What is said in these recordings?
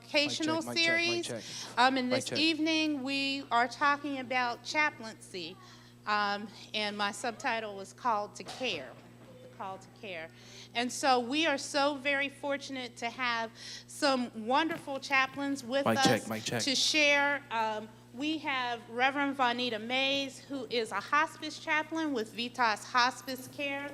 Vocational Mic check, mic series. check. And Mic this check. evening, we are talking about chaplaincy. And my subtitle was Called to Care. The Call to Care. And so we are so very fortunate to have some wonderful chaplains with Mic us check, mic check. to share. We have Reverend Vuanita Mays, who is a hospice chaplain with VITAS Hospice Care.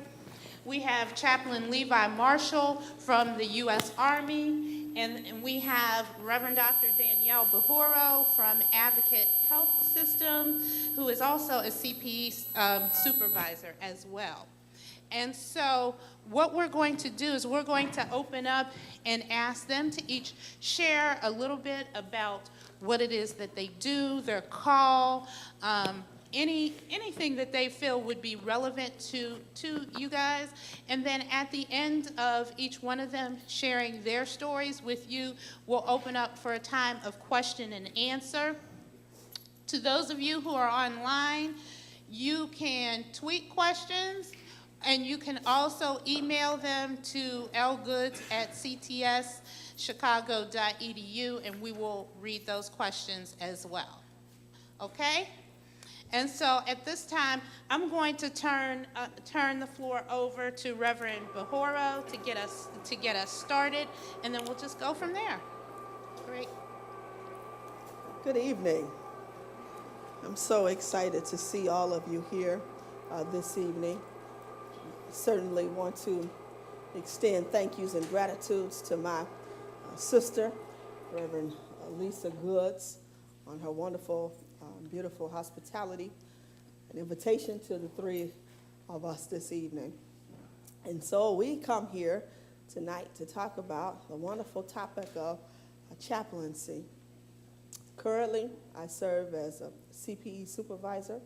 We have Chaplain Levi Marshall from the U.S. Army, and we have Reverend Dr. Danielle Buhuro from Advocate Health System, who is also a CPE supervisor as well. And so what we're going to do is we're going to open up and ask them to each share a little bit about what it is that they do, their call, anything that they feel would be relevant to you guys. And then at the end of each one of them sharing their stories with you, we'll open up for a time of question and answer. To those of you who are online, you can tweet questions, and you can also email them to lgoods@ctschicago.edu, and we will read those questions as well. Okay? And so at this time, I'm going to turn the floor over to Reverend Buhuro to get us started, and then we'll just go from there. Great. Good evening. I'm so excited to see all of you here this evening. Certainly want to extend thank yous and gratitudes to my sister, Reverend Lisa Goods, on her wonderful, beautiful hospitality and invitation to the three of us this evening. And so we come here tonight to talk about the wonderful topic of chaplaincy. Currently, I serve as a CPE supervisor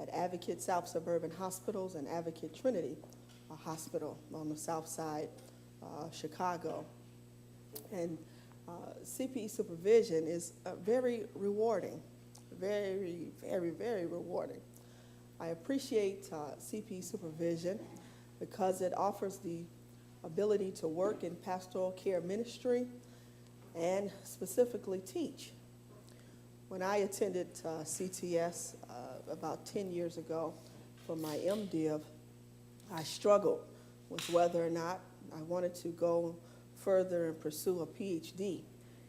at Advocate South Suburban Hospitals and Advocate Trinity, a hospital on the south side of Chicago. And CPE supervision is very rewarding, very, very, very rewarding. I appreciate CPE supervision because it offers the ability to work in pastoral care ministry and specifically teach. When I attended CTS about 10 years ago for my MDiv, I struggled with whether or not I wanted to go further and pursue a PhD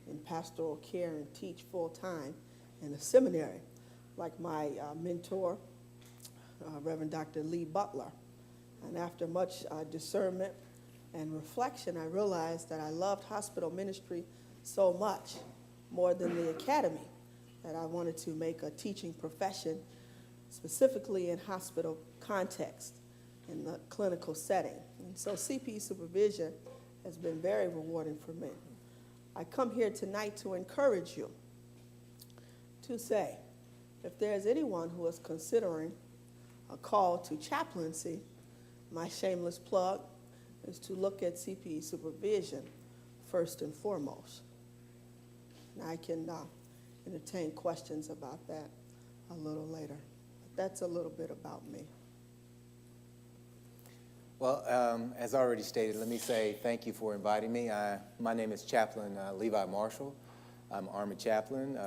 in pastoral care and teach full-time in a seminary like my mentor, Reverend Dr. Lee Butler. And after much discernment and reflection, I realized that I loved hospital ministry so much, more than the academy, that I wanted to make a teaching profession, specifically in hospital context, in the clinical setting. And so CPE supervision has been very rewarding for me. I come here tonight to encourage you to say, if there's anyone who is considering a call to chaplaincy, my shameless plug is to look at CPE supervision first and foremost. And I can entertain questions about that a little later. But that's a little bit about me. Well, as already stated, let me say thank you for inviting me. My name is Chaplain Levi Marshall. I'm Army chaplain.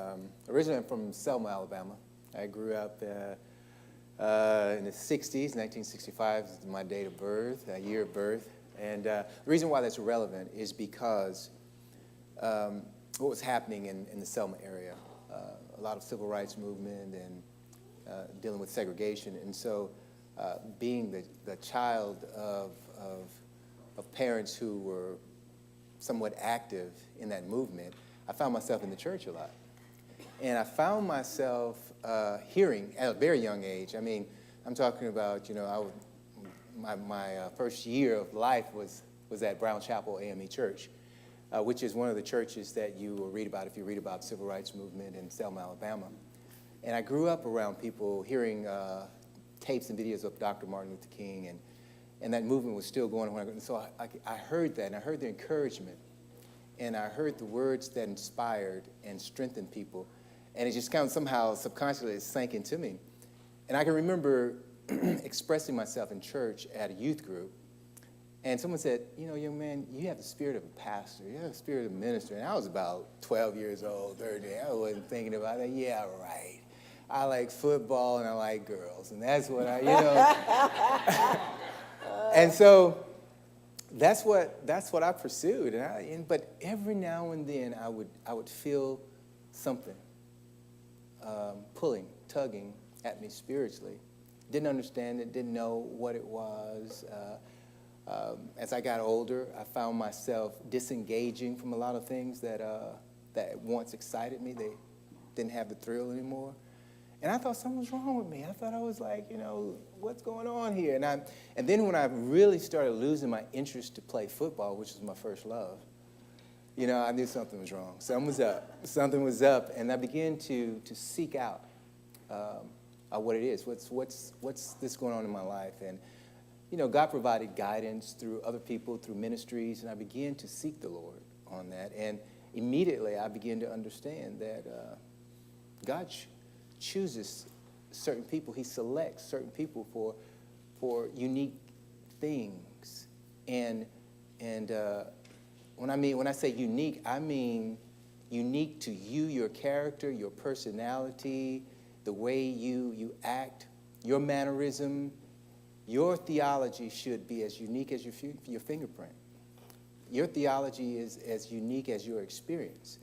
Originally, I'm from Selma, Alabama. I grew up in the 60s, 1965 is my date of birth, year of birth. And the reason why that's relevant is because what was happening in the Selma area, a lot of civil rights movement and dealing with segregation. And so being the child of parents who were somewhat active in that movement, I found myself in the church a lot. And I found myself hearing at a very young age. I mean, I'm talking about, my first year of life was at Brown Chapel AME Church, which is one of the churches that you will read about if you read about the civil rights movement in Selma, Alabama. And I grew up around people hearing tapes and videos of Dr. Martin Luther King, and that movement was still going on. And so I heard that, and I heard the encouragement, and I heard the words that inspired and strengthened people, and it just kind of somehow subconsciously sank into me. And I can remember expressing myself in church at a youth group, And someone said, young man, you have the spirit of a pastor. You have the spirit of a minister. And I was about 12 years old, 13. I wasn't thinking about that. Yeah, right. I like football and I like girls. And that's what And so that's what I pursued. But every now and then I would feel something pulling, tugging at me spiritually. Didn't understand it, didn't know what it was. As I got older, I found myself disengaging from a lot of things that once excited me. They didn't have the thrill anymore. And I thought something was wrong with me. I thought I was like, what's going on here? And then when I really started losing my interest to play football, which was my first love, I knew something was wrong. Something was up. Something was up. And I began to seek out what it is. What's this going on in my life? And God provided guidance through other people, through ministries, and I began to seek the Lord on that. And immediately I began to understand that God chooses certain people. He selects certain people for unique things. And when I say unique, I mean unique to you, your character, your personality, the way you act, your mannerism. Your theology should be as unique as your fingerprint. Your theology is as unique as your experience.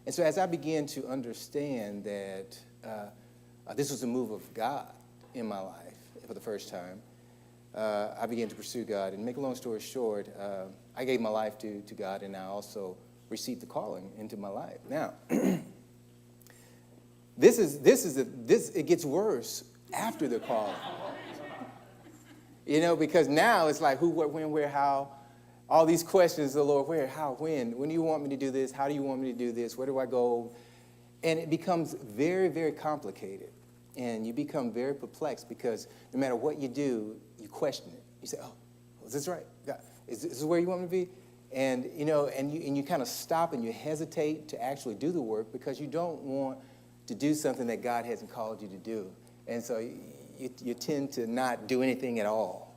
And so as I began to understand that this was a move of God in my life for the first time, I began to pursue God. And make a long story short, I gave my life to God, and I also received the calling into my life. Now, it gets worse after the calling. Because now it's like who, what, when, where, how, all these questions, the Lord, where, how, when do you want me to do this? How do you want me to do this? Where do I go? And it becomes very, very complicated. And you become very perplexed because no matter what you do, you question it. You say, is this right? God, is this where you want me to be? And, and you kind of stop and you hesitate to actually do the work because you don't want to do something that God hasn't called you to do. And so you tend to not do anything at all.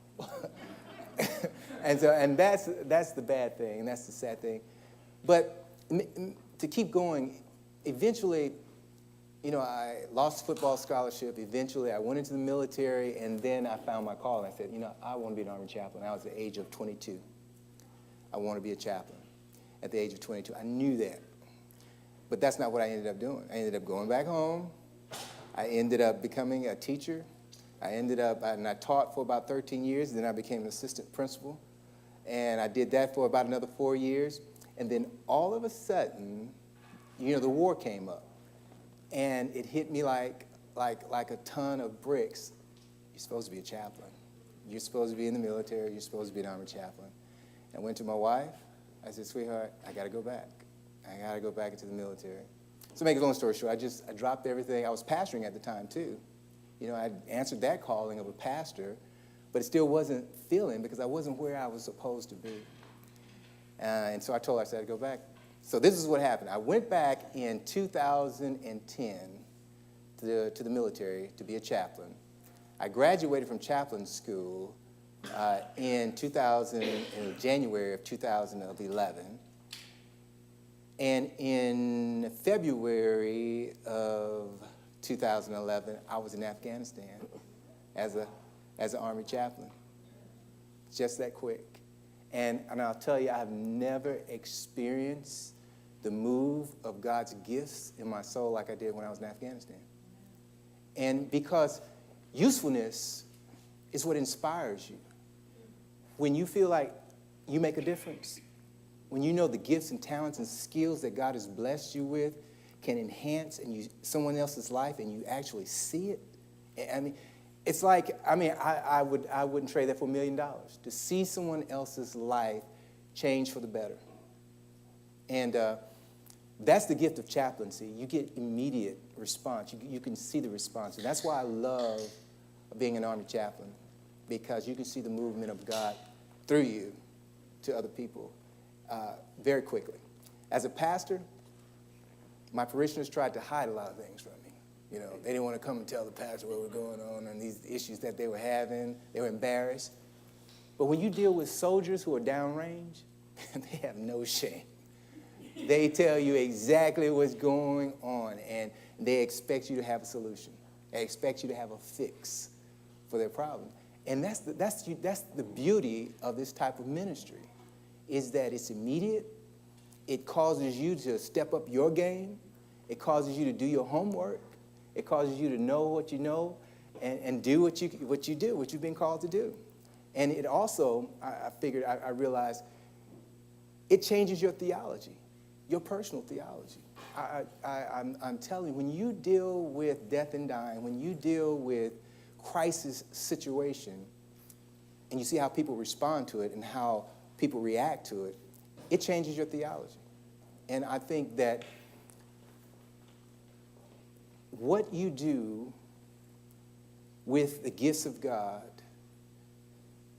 and that's the bad thing, and that's the sad thing. But to keep going, eventually, I lost football scholarship. Eventually, I went into the military, and then I found my call, and I said, I want to be an Army chaplain. I was at the age of 22. I want to be a chaplain at the age of 22. I knew that. But that's not what I ended up doing. I ended up going back home. I ended up becoming a teacher. And I taught for about 13 years. Then I became an assistant principal. And I did that for about another 4 years. And then all of a sudden, the war came up. And it hit me like a ton of bricks. You're supposed to be a chaplain. You're supposed to be in the military. You're supposed to be an Army chaplain. I went to my wife. I said, sweetheart, I got to go back. I got to go back into the military. So to make a long story short, I dropped everything. I was pastoring at the time, too. I answered that calling of a pastor, but it still wasn't filling because I wasn't where I was supposed to be. And so I told her, I said, I'd go back. So this is what happened. I went back in 2010 to the military to be a chaplain. I graduated from chaplain school in January of 2011. And in February of 2011, I was in Afghanistan as an Army chaplain. Just that quick. And I'll tell you, I've never experienced the move of God's gifts in my soul like I did when I was in Afghanistan. And because usefulness is what inspires you. When you feel like you make a difference, when you know the gifts and talents and skills that God has blessed you with can enhance someone else's life and you actually see it. It's like, I wouldn't trade that for $1 million, to see someone else's life change for the better. And that's the gift of chaplaincy. You get immediate response. You can see the response. And that's why I love being an Army chaplain, because you can see the movement of God through you to other people very quickly. As a pastor, my parishioners tried to hide a lot of things from me. They didn't want to come and tell the pastor what was going on and these issues that they were having. They were embarrassed. But when you deal with soldiers who are downrange, they have no shame. They tell you exactly what's going on, and they expect you to have a solution. They expect you to have a fix for their problem. And that's the beauty of this type of ministry, is that it's immediate. It causes you to step up your game. It causes you to do your homework. It causes you to know what you know and do what you do, what you've been called to do. And it also, I realized, it changes your theology, your personal theology. I'm telling you, when you deal with death and dying, when you deal with crisis situation, and you see how people respond to it and how people react to it, it changes your theology. And I think that what you do with the gifts of God,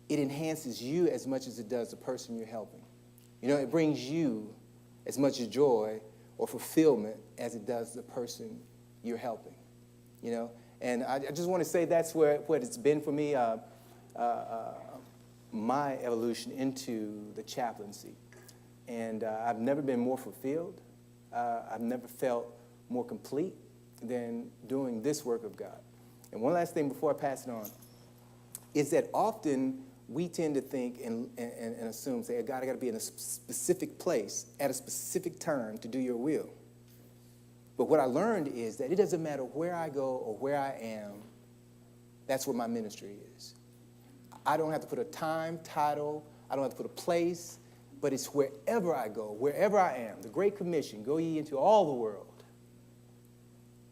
it enhances you as much as it does the person you're helping. You know, it brings you as much joy or fulfillment as it does the person you're helping, you know. And I just want to say that's what it's been for me, my evolution into the chaplaincy. And I've never been more fulfilled. I've never felt more complete than doing this work of God. And one last thing before I pass it on is that often we tend to think and assume, say, God, I got to be in a specific place at a specific time to do your will. But what I learned is that it doesn't matter where I go or where I am, that's where my ministry is. I don't have to put a time, title, I don't have to put a place, but it's wherever I go, wherever I am. The Great Commission, go ye into all the world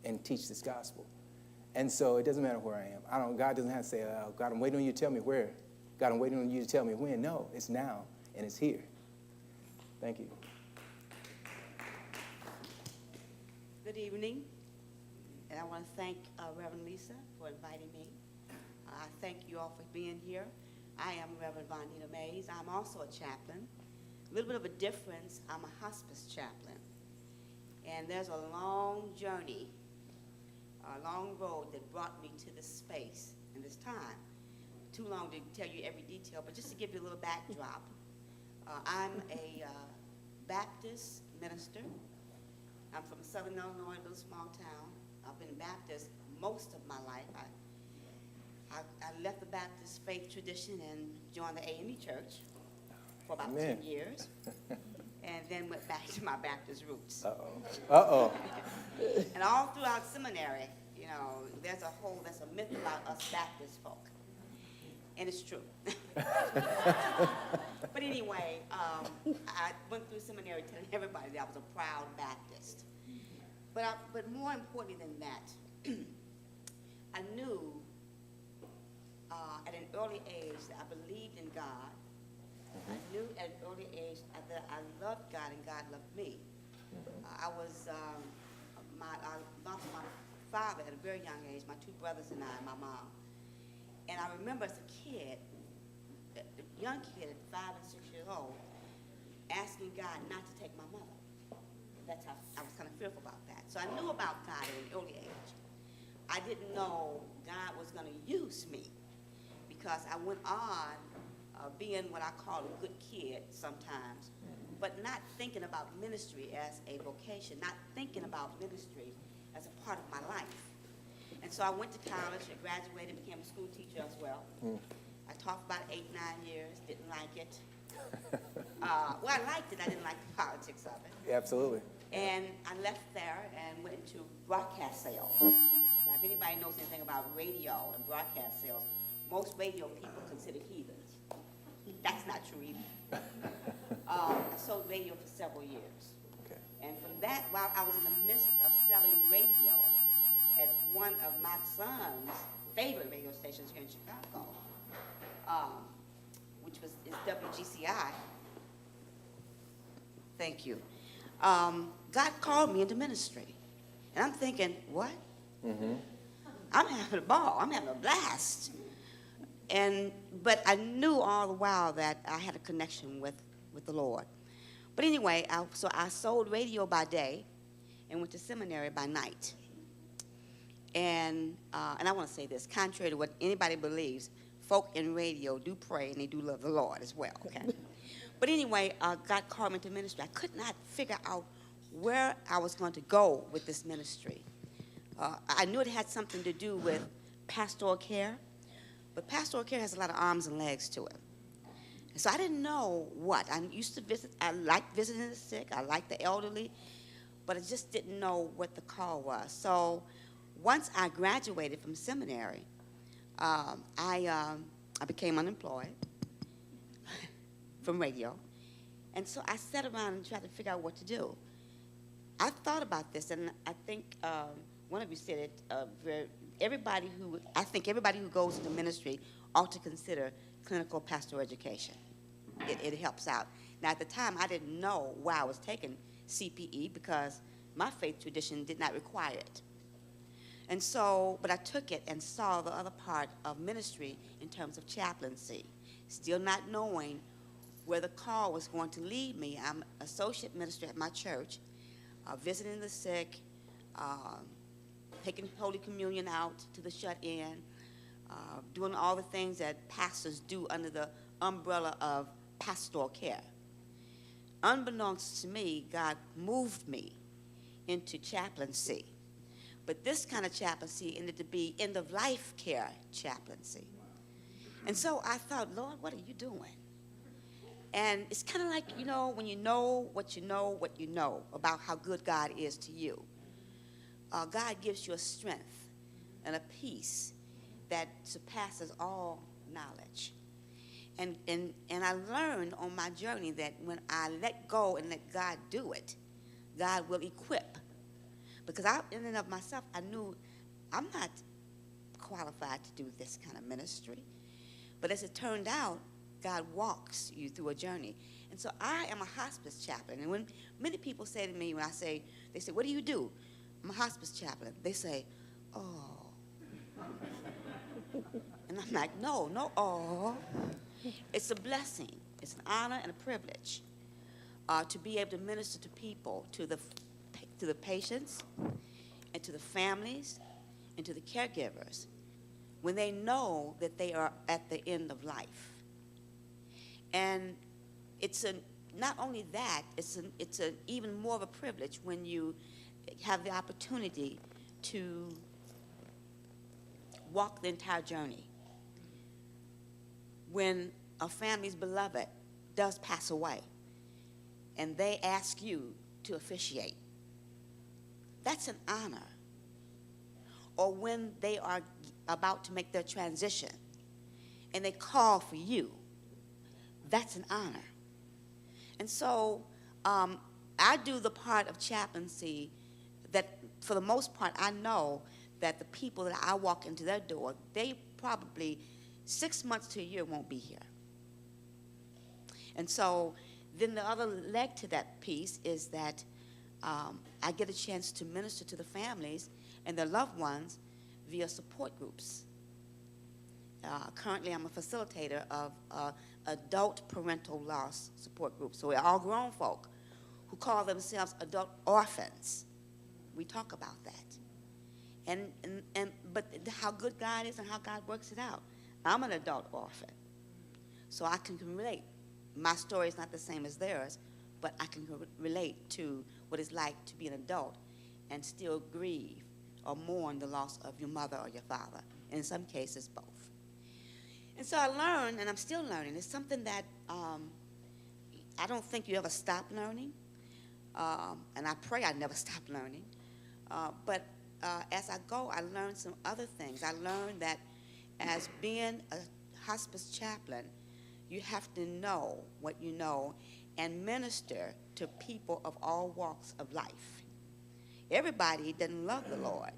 and teach this gospel. And so it doesn't matter where I am. God doesn't have to say, oh, God, I'm waiting on you to tell me where. God, I'm waiting on you to tell me when. No, it's now, and it's here. Thank you. Good evening, and I want to thank Reverend Lisa for inviting me. I thank you all for being here. I am Reverend Vuanita Mays. I'm also a chaplain. A little bit of a difference, I'm a hospice chaplain. And there's a long journey, a long road that brought me to this space and this time. Too long to tell you every detail, but just to give you a little backdrop. I'm a Baptist minister. I'm from Southern Illinois, a little small town. I've been Baptist most of my life. I left the Baptist faith tradition and joined the AME Church for about Amen. 10 years, and then went back to my Baptist roots. Uh-oh. Uh-oh. And all throughout seminary, you know, there's a myth about us Baptist folk. And it's true. But anyway, I went through seminary telling everybody that I was a proud Baptist. But more importantly than that, I knew at an early age that I believed in God. I knew at an early age that I loved God and God loved me. I lost my father at a very young age, my two brothers and I, and my mom. And I remember as a kid, a young kid at 5 and 6 years old, asking God not to take my mother. That's how I was kind of fearful about that. So I knew about God at an early age. I didn't know God was going to use me because I went on being what I call a good kid sometimes, but not thinking about ministry as a vocation, not thinking about ministry as a part of my life. And so I went to college, I graduated, became a school teacher as well. I taught for about 8, 9 years, didn't like it. Well, I liked it, I didn't like the politics of it. Yeah, absolutely. And I left there and went into broadcast sales. Now, if anybody knows anything about radio and broadcast sales, most radio people consider heathens. That's not true either. I sold radio for several years. Okay. And from that, while I was in the midst of selling radio at one of my son's favorite radio stations here in Chicago, which is WGCI. Thank you. God called me into ministry. And I'm thinking, what? Mm-hmm. I'm having a ball. I'm having a blast. But I knew all the while that I had a connection with the Lord. But anyway, so I sold radio by day and went to seminary by night. And I want to say this, contrary to what anybody believes, folk in radio do pray and they do love the Lord as well, okay? But anyway, God called me into ministry. I could not figure out where I was going to go with this ministry. I knew it had something to do with pastoral care, but pastoral care has a lot of arms and legs to it. And so I didn't know what. I used to visit, I liked visiting the sick, I liked the elderly, but I just didn't know what the call was. So once I graduated from seminary, I became unemployed from radio. And so I sat around and tried to figure out what to do. I thought about this, and I think one of you said it, I think everybody who goes into ministry ought to consider clinical pastoral education. It helps out. Now, at the time, I didn't know why I was taking CPE because my faith tradition did not require it. And so, but I took it and saw the other part of ministry in terms of chaplaincy, still not knowing where the call was going to lead me. I'm associate minister at my church, visiting the sick, taking Holy Communion out to the shut-in, doing all the things that pastors do under the umbrella of pastoral care. Unbeknownst to me, God moved me into chaplaincy. But this kind of chaplaincy ended to be end-of-life care chaplaincy. And so I thought, Lord, what are you doing? And it's kind of like, you know, when you know what you know about how good God is to you. God gives you a strength and a peace that surpasses all knowledge. And I learned on my journey that when I let go and let God do it, God will equip. Because in and of myself, I knew I'm not qualified to do this kind of ministry. But as it turned out, God walks you through a journey. And so I am a hospice chaplain. And when many people say to me, they say, what do you do? I'm a hospice chaplain. They say, oh. And I'm like, no, oh. It's a blessing. It's an honor and a privilege to be able to minister to people, to the patients, and to the families, and to the caregivers, when they know that they are at the end of life. And not only that, it's even more of a privilege when you have the opportunity to walk the entire journey. When a family's beloved does pass away and they ask you to officiate, that's an honor. Or when they are about to make their transition and they call for you, that's an honor. And so I do the part of chaplaincy that, for the most part, I know that the people that I walk into their door, they probably 6 months to a year won't be here. And so then the other leg to that piece is that I get a chance to minister to the families and their loved ones via support groups. Currently, I'm a facilitator of adult parental loss support groups. So we're all grown folk who call themselves adult orphans. We talk about that. But how good God is and how God works it out. I'm an adult orphan, so I can relate. My story is not the same as theirs, but I can relate to what it's like to be an adult and still grieve or mourn the loss of your mother or your father, in some cases both. And so I learned, and I'm still learning. It's something that I don't think you ever stop learning, and I pray I never stop learning. But as I go, I learned some other things. I learned that as being a hospice chaplain, you have to know what you know and minister to people of all walks of life. Everybody doesn't love the Lord.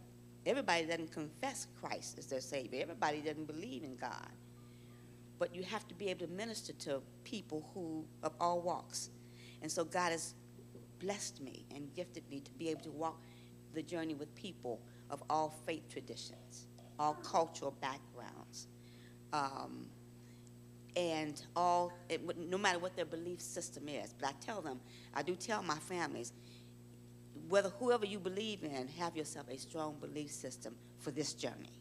Everybody doesn't confess Christ as their Savior. Everybody doesn't believe in God. But you have to be able to minister to people who of all walks. And so God has blessed me and gifted me to be able to walk the journey with people of all faith traditions, all cultural backgrounds, and no matter what their belief system is. But I do tell my families, whoever you believe in, have yourself a strong belief system for this journey.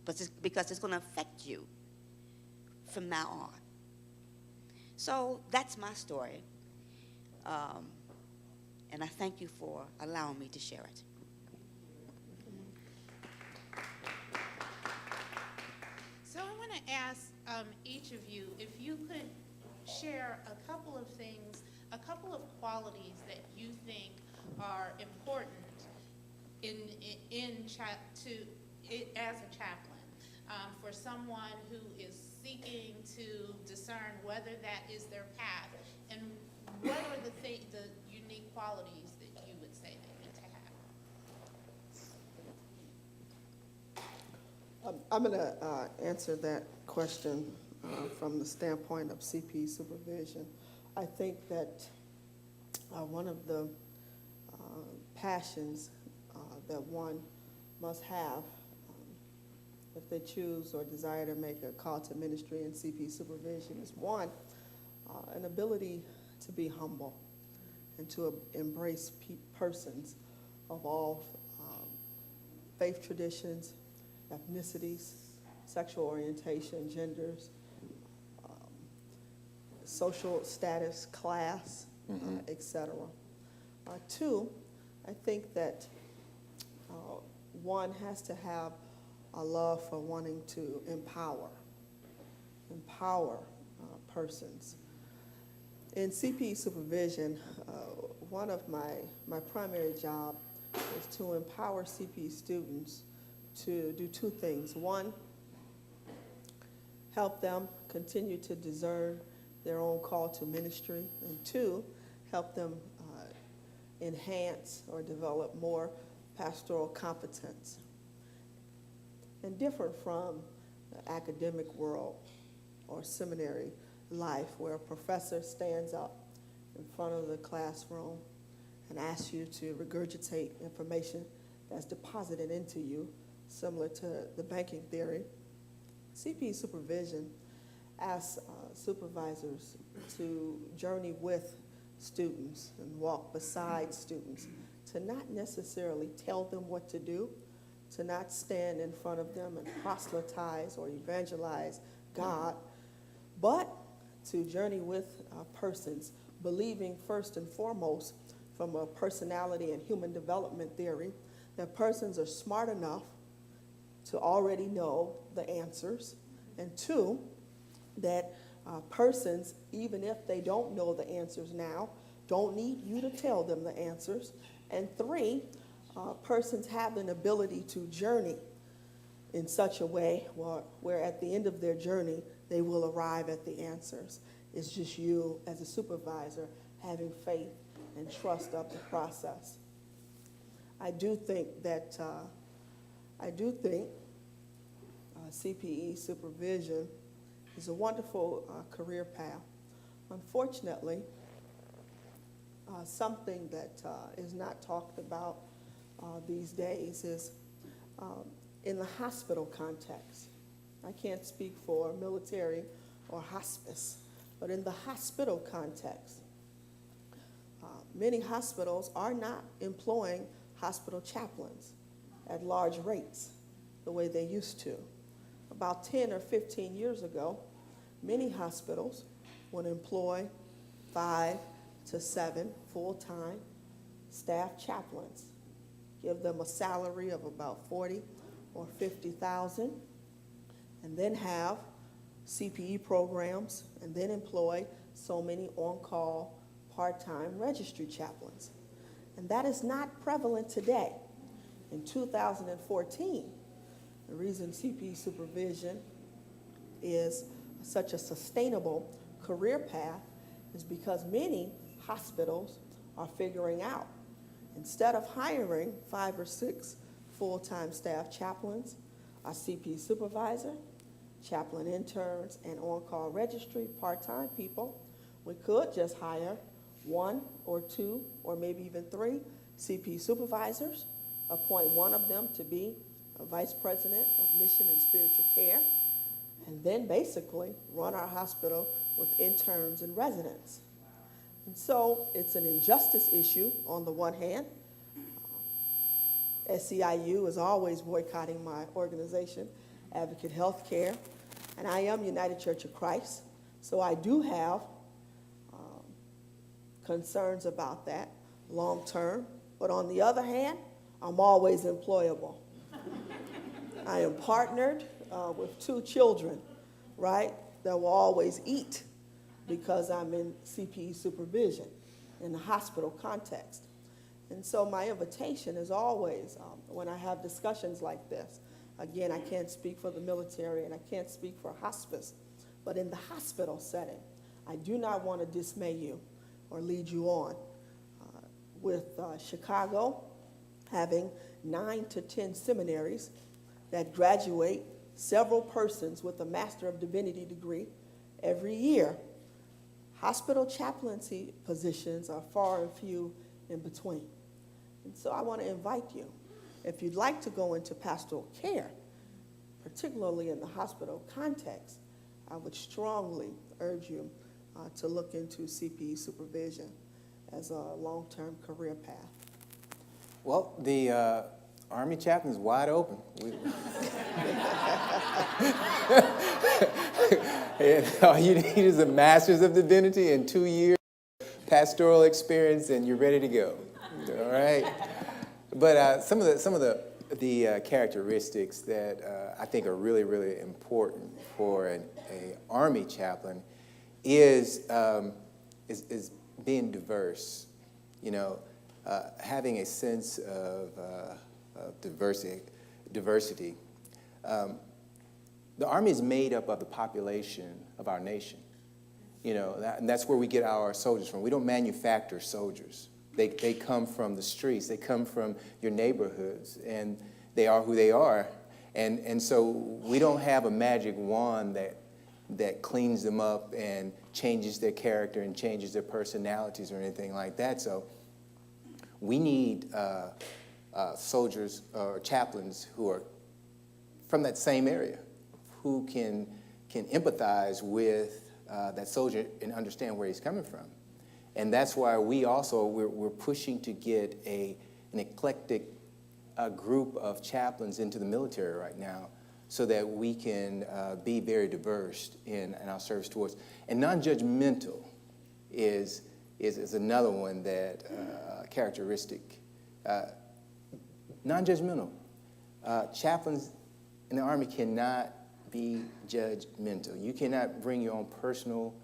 Because it's going to affect you from now on. So that's my story. And I thank you for allowing me to share it. So I want to ask each of you if you could share a couple of things, a couple of qualities that you think are important as a chaplain for someone who is seeking to discern whether that is their path, and what are the unique qualities that you would say they need to have? I'm going to answer that question from the standpoint of CP supervision. I think that one of the passions that one must have if they choose or desire to make a call to ministry in CP supervision is one, an ability to be humble and to embrace persons of all faith traditions, ethnicities, sexual orientation, genders, social status, class, etc. Two, I think that one has to have a love for wanting to empower persons. In CP supervision, one of my primary job is to empower CP students to do two things. One, help them continue to discern their own call to ministry, and two, help them enhance or develop more pastoral competence. And different from the academic world or seminary life where a professor stands up in front of the classroom and asks you to regurgitate information that's deposited into you, similar to the banking theory. CP supervision asks supervisors to journey with students and walk beside students, to not necessarily tell them what to do, to not stand in front of them and proselytize or evangelize God, but to journey with persons, believing first and foremost from a personality and human development theory that persons are smart enough to already know the answers, and two, that persons, even if they don't know the answers now, don't need you to tell them the answers, and three, persons have an ability to journey in such a way where at the end of their journey, they will arrive at the answers. It's just you as a supervisor having faith and trust of the process. I do think that CPE supervision is a wonderful career path. Unfortunately, something that is not talked about these days is in the hospital context. I can't speak for military or hospice, but in the hospital context, many hospitals are not employing hospital chaplains at large rates the way they used to. About 10 or 15 years ago, many hospitals would employ 5 to 7 full-time staff chaplains, give them a salary of about $40,000 or $50,000, and then have CPE programs, and then employ so many on-call part-time registry chaplains. And that is not prevalent today. In 2014, the reason CPE supervision is such a sustainable career path is because many hospitals are figuring out, instead of hiring 5 or 6 full-time staff chaplains, a CPE supervisor, chaplain interns, and on-call registry part-time people, we could just hire 1 or 2 or maybe even 3 CPE supervisors, appoint one of them to be a vice president of mission and spiritual care, and then basically run our hospital with interns and residents. And so it's an injustice issue on the one hand. SEIU is always boycotting my organization, Advocate Healthcare, And I am United Church of Christ, so I do have concerns about that long term. But on the other hand, I'm always employable. I am partnered with 2 children, right, that will always eat because I'm in CPE supervision in the hospital context. And so my invitation is always, when I have discussions like this, again, I can't speak for the military and I can't speak for hospice, but in the hospital setting, I do not want to dismay you or lead you on. With Chicago having 9 to 10 seminaries that graduate several persons with a Master of Divinity degree every year, hospital chaplaincy positions are far and few in between. And so I want to invite you, if you'd like to go into pastoral care, particularly in the hospital context, I would strongly urge you to look into CPE supervision as a long-term career path. Well, the Army chaplain is wide open. And all you need is a Master's of Divinity and 2 years pastoral experience, and you're ready to go. All right. But some of the characteristics that I think are really, really important for an Army chaplain is being diverse. You know, having a sense of diversity. The Army is made up of the population of our nation. You know, and that's where we get our soldiers from. We don't manufacture soldiers. They come from the streets. They come from your neighborhoods, and they are who they are. And so we don't have a magic wand that cleans them up and changes their character and changes their personalities or anything like that. So we need soldiers or chaplains who are from that same area, who can empathize with that soldier and understand where he's coming from. And that's why we're pushing to get an eclectic group of chaplains into the military right now, so that we can be very diverse in our service towards. And non-judgmental is another one that characteristic. Non-judgmental. Chaplains in the Army cannot be judgmental. You cannot bring your own personal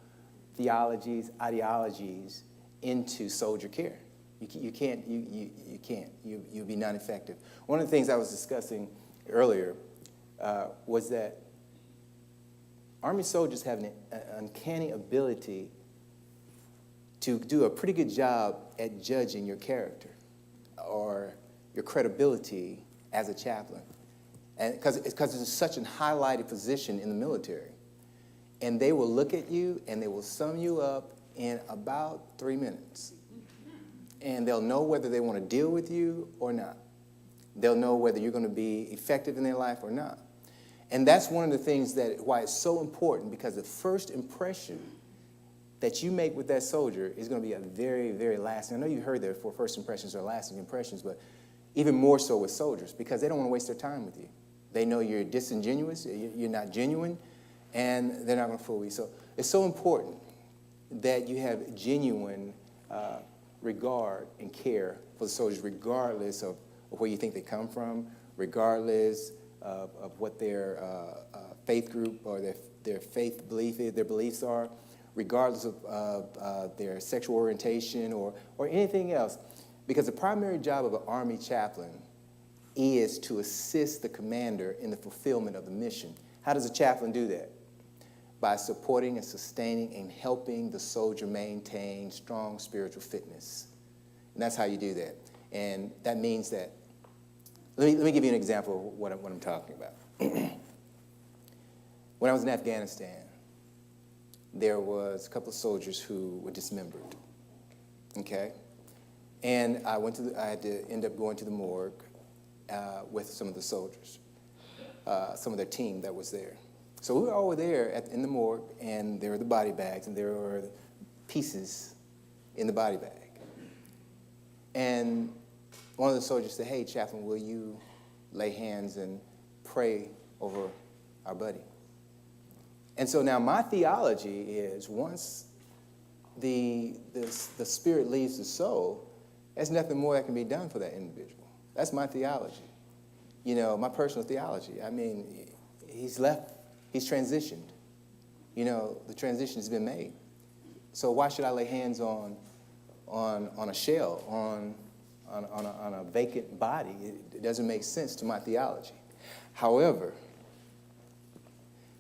theologies, ideologies into soldier care. You can't. You'll be non-effective. One of the things I was discussing earlier was that Army soldiers have an uncanny ability to do a pretty good job at judging your character or your credibility as a chaplain. And because it's such a highlighted position in the military. And they will look at you and they will sum you up in about 3 minutes. And they'll know whether they want to deal with you or not. They'll know whether you're going to be effective in their life or not. And that's one of the things why it's so important, because the first impression that you make with that soldier is going to be a very, very lasting. I know you've heard that for first impressions are lasting impressions, but even more so with soldiers, because they don't want to waste their time with you. They know you're disingenuous, you're not genuine, and they're not going to fool you. So it's so important that you have genuine regard and care for the soldiers, regardless of where you think they come from, regardless of what their faith group or their faith belief is, their beliefs are, regardless of their sexual orientation or anything else. Because the primary job of an Army chaplain is to assist the commander in the fulfillment of the mission. How does a chaplain do that? By supporting and sustaining and helping the soldier maintain strong spiritual fitness. And that's how you do that. And that means that, let me give you an example of what I'm talking about. When I was in Afghanistan, there was a couple of soldiers who were dismembered, okay? And I had to end up going to the morgue with some of the soldiers, some of their team that was there. So we were all there in the morgue, and there were the body bags, and there were pieces in the body bag. And one of the soldiers said, "Hey, Chaplain, will you lay hands and pray over our buddy?" And so now my theology is once the spirit leaves the soul, there's nothing more that can be done for that individual. That's my theology. You know, my personal theology. I mean, he's left, he's transitioned. You know, the transition has been made. So why should I lay hands on a shell, on a vacant body? It doesn't make sense to my theology. However,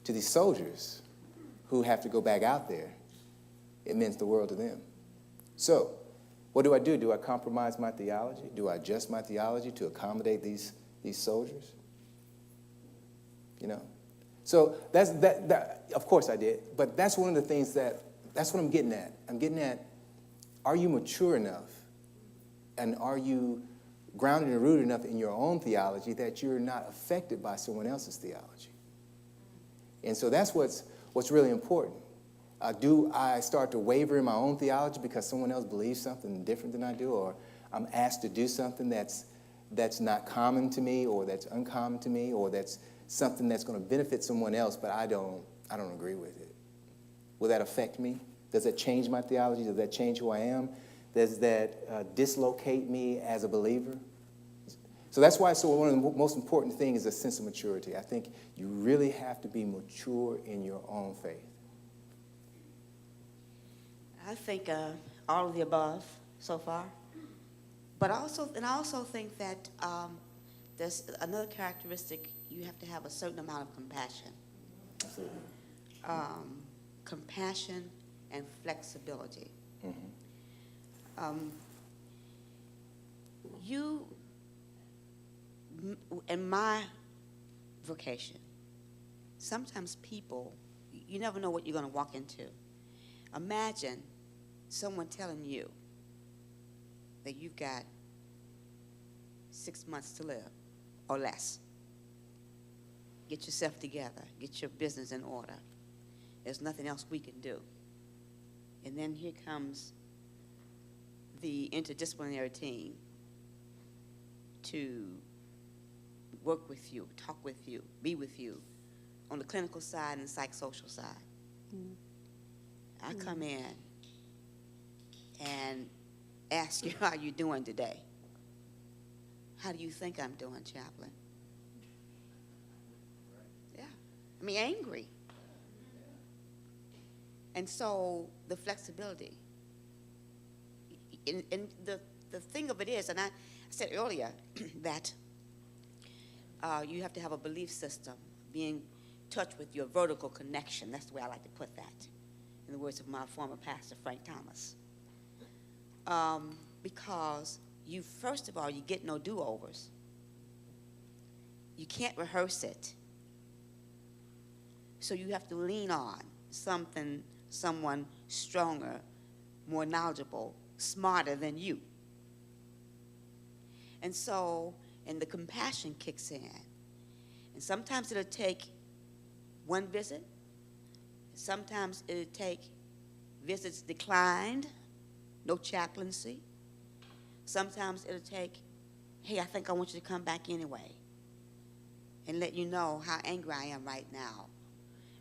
to these soldiers who have to go back out there, it means the world to them. So, what do? Do I compromise my theology? Do I adjust my theology to accommodate these soldiers? You know? So that of course I did, but that's one of the things that's what I'm getting at. I'm getting at, are you mature enough and are you grounded and rooted enough in your own theology that you're not affected by someone else's theology? And so that's what's really important. Do I start to waver in my own theology because someone else believes something different than I do, or I'm asked to do something that's not common to me, or that's uncommon to me, or that's something that's going to benefit someone else, but I don't agree with it? Will that affect me? Does that change my theology? Does that change who I am? Does that dislocate me as a believer? So that's why one of the most important things is a sense of maturity. I think you really have to be mature in your own faith. I think all of the above so far. But I also think that there's another characteristic. You have to have a certain amount of compassion. Absolutely. Compassion and flexibility. Mm-hmm. In my vocation, sometimes people, you never know what you're going to walk into. Imagine someone telling you that you've got 6 months to live or less. Get yourself together. Get your business in order. There's nothing else we can do. And then here comes the interdisciplinary team to work with you, talk with you, be with you on the clinical side and the psychosocial side. Mm. I come in and ask you, how you doing today? How do you think I'm doing, Chaplain? Yeah, I mean, angry. And so the flexibility. And the thing of it is, and I said earlier that you have to have a belief system, be in touch with your vertical connection. That's the way I like to put that, in the words of my former pastor, Frank Thomas. Because you, first of all, you get no do-overs. You can't rehearse it. So you have to lean on someone stronger, more knowledgeable, smarter than you. And so, and the compassion kicks in. And sometimes it'll take one visit. Sometimes it'll take visits declined, no chaplaincy. Sometimes it'll take, hey, I think I want you to come back anyway, and let you know how angry I am right now,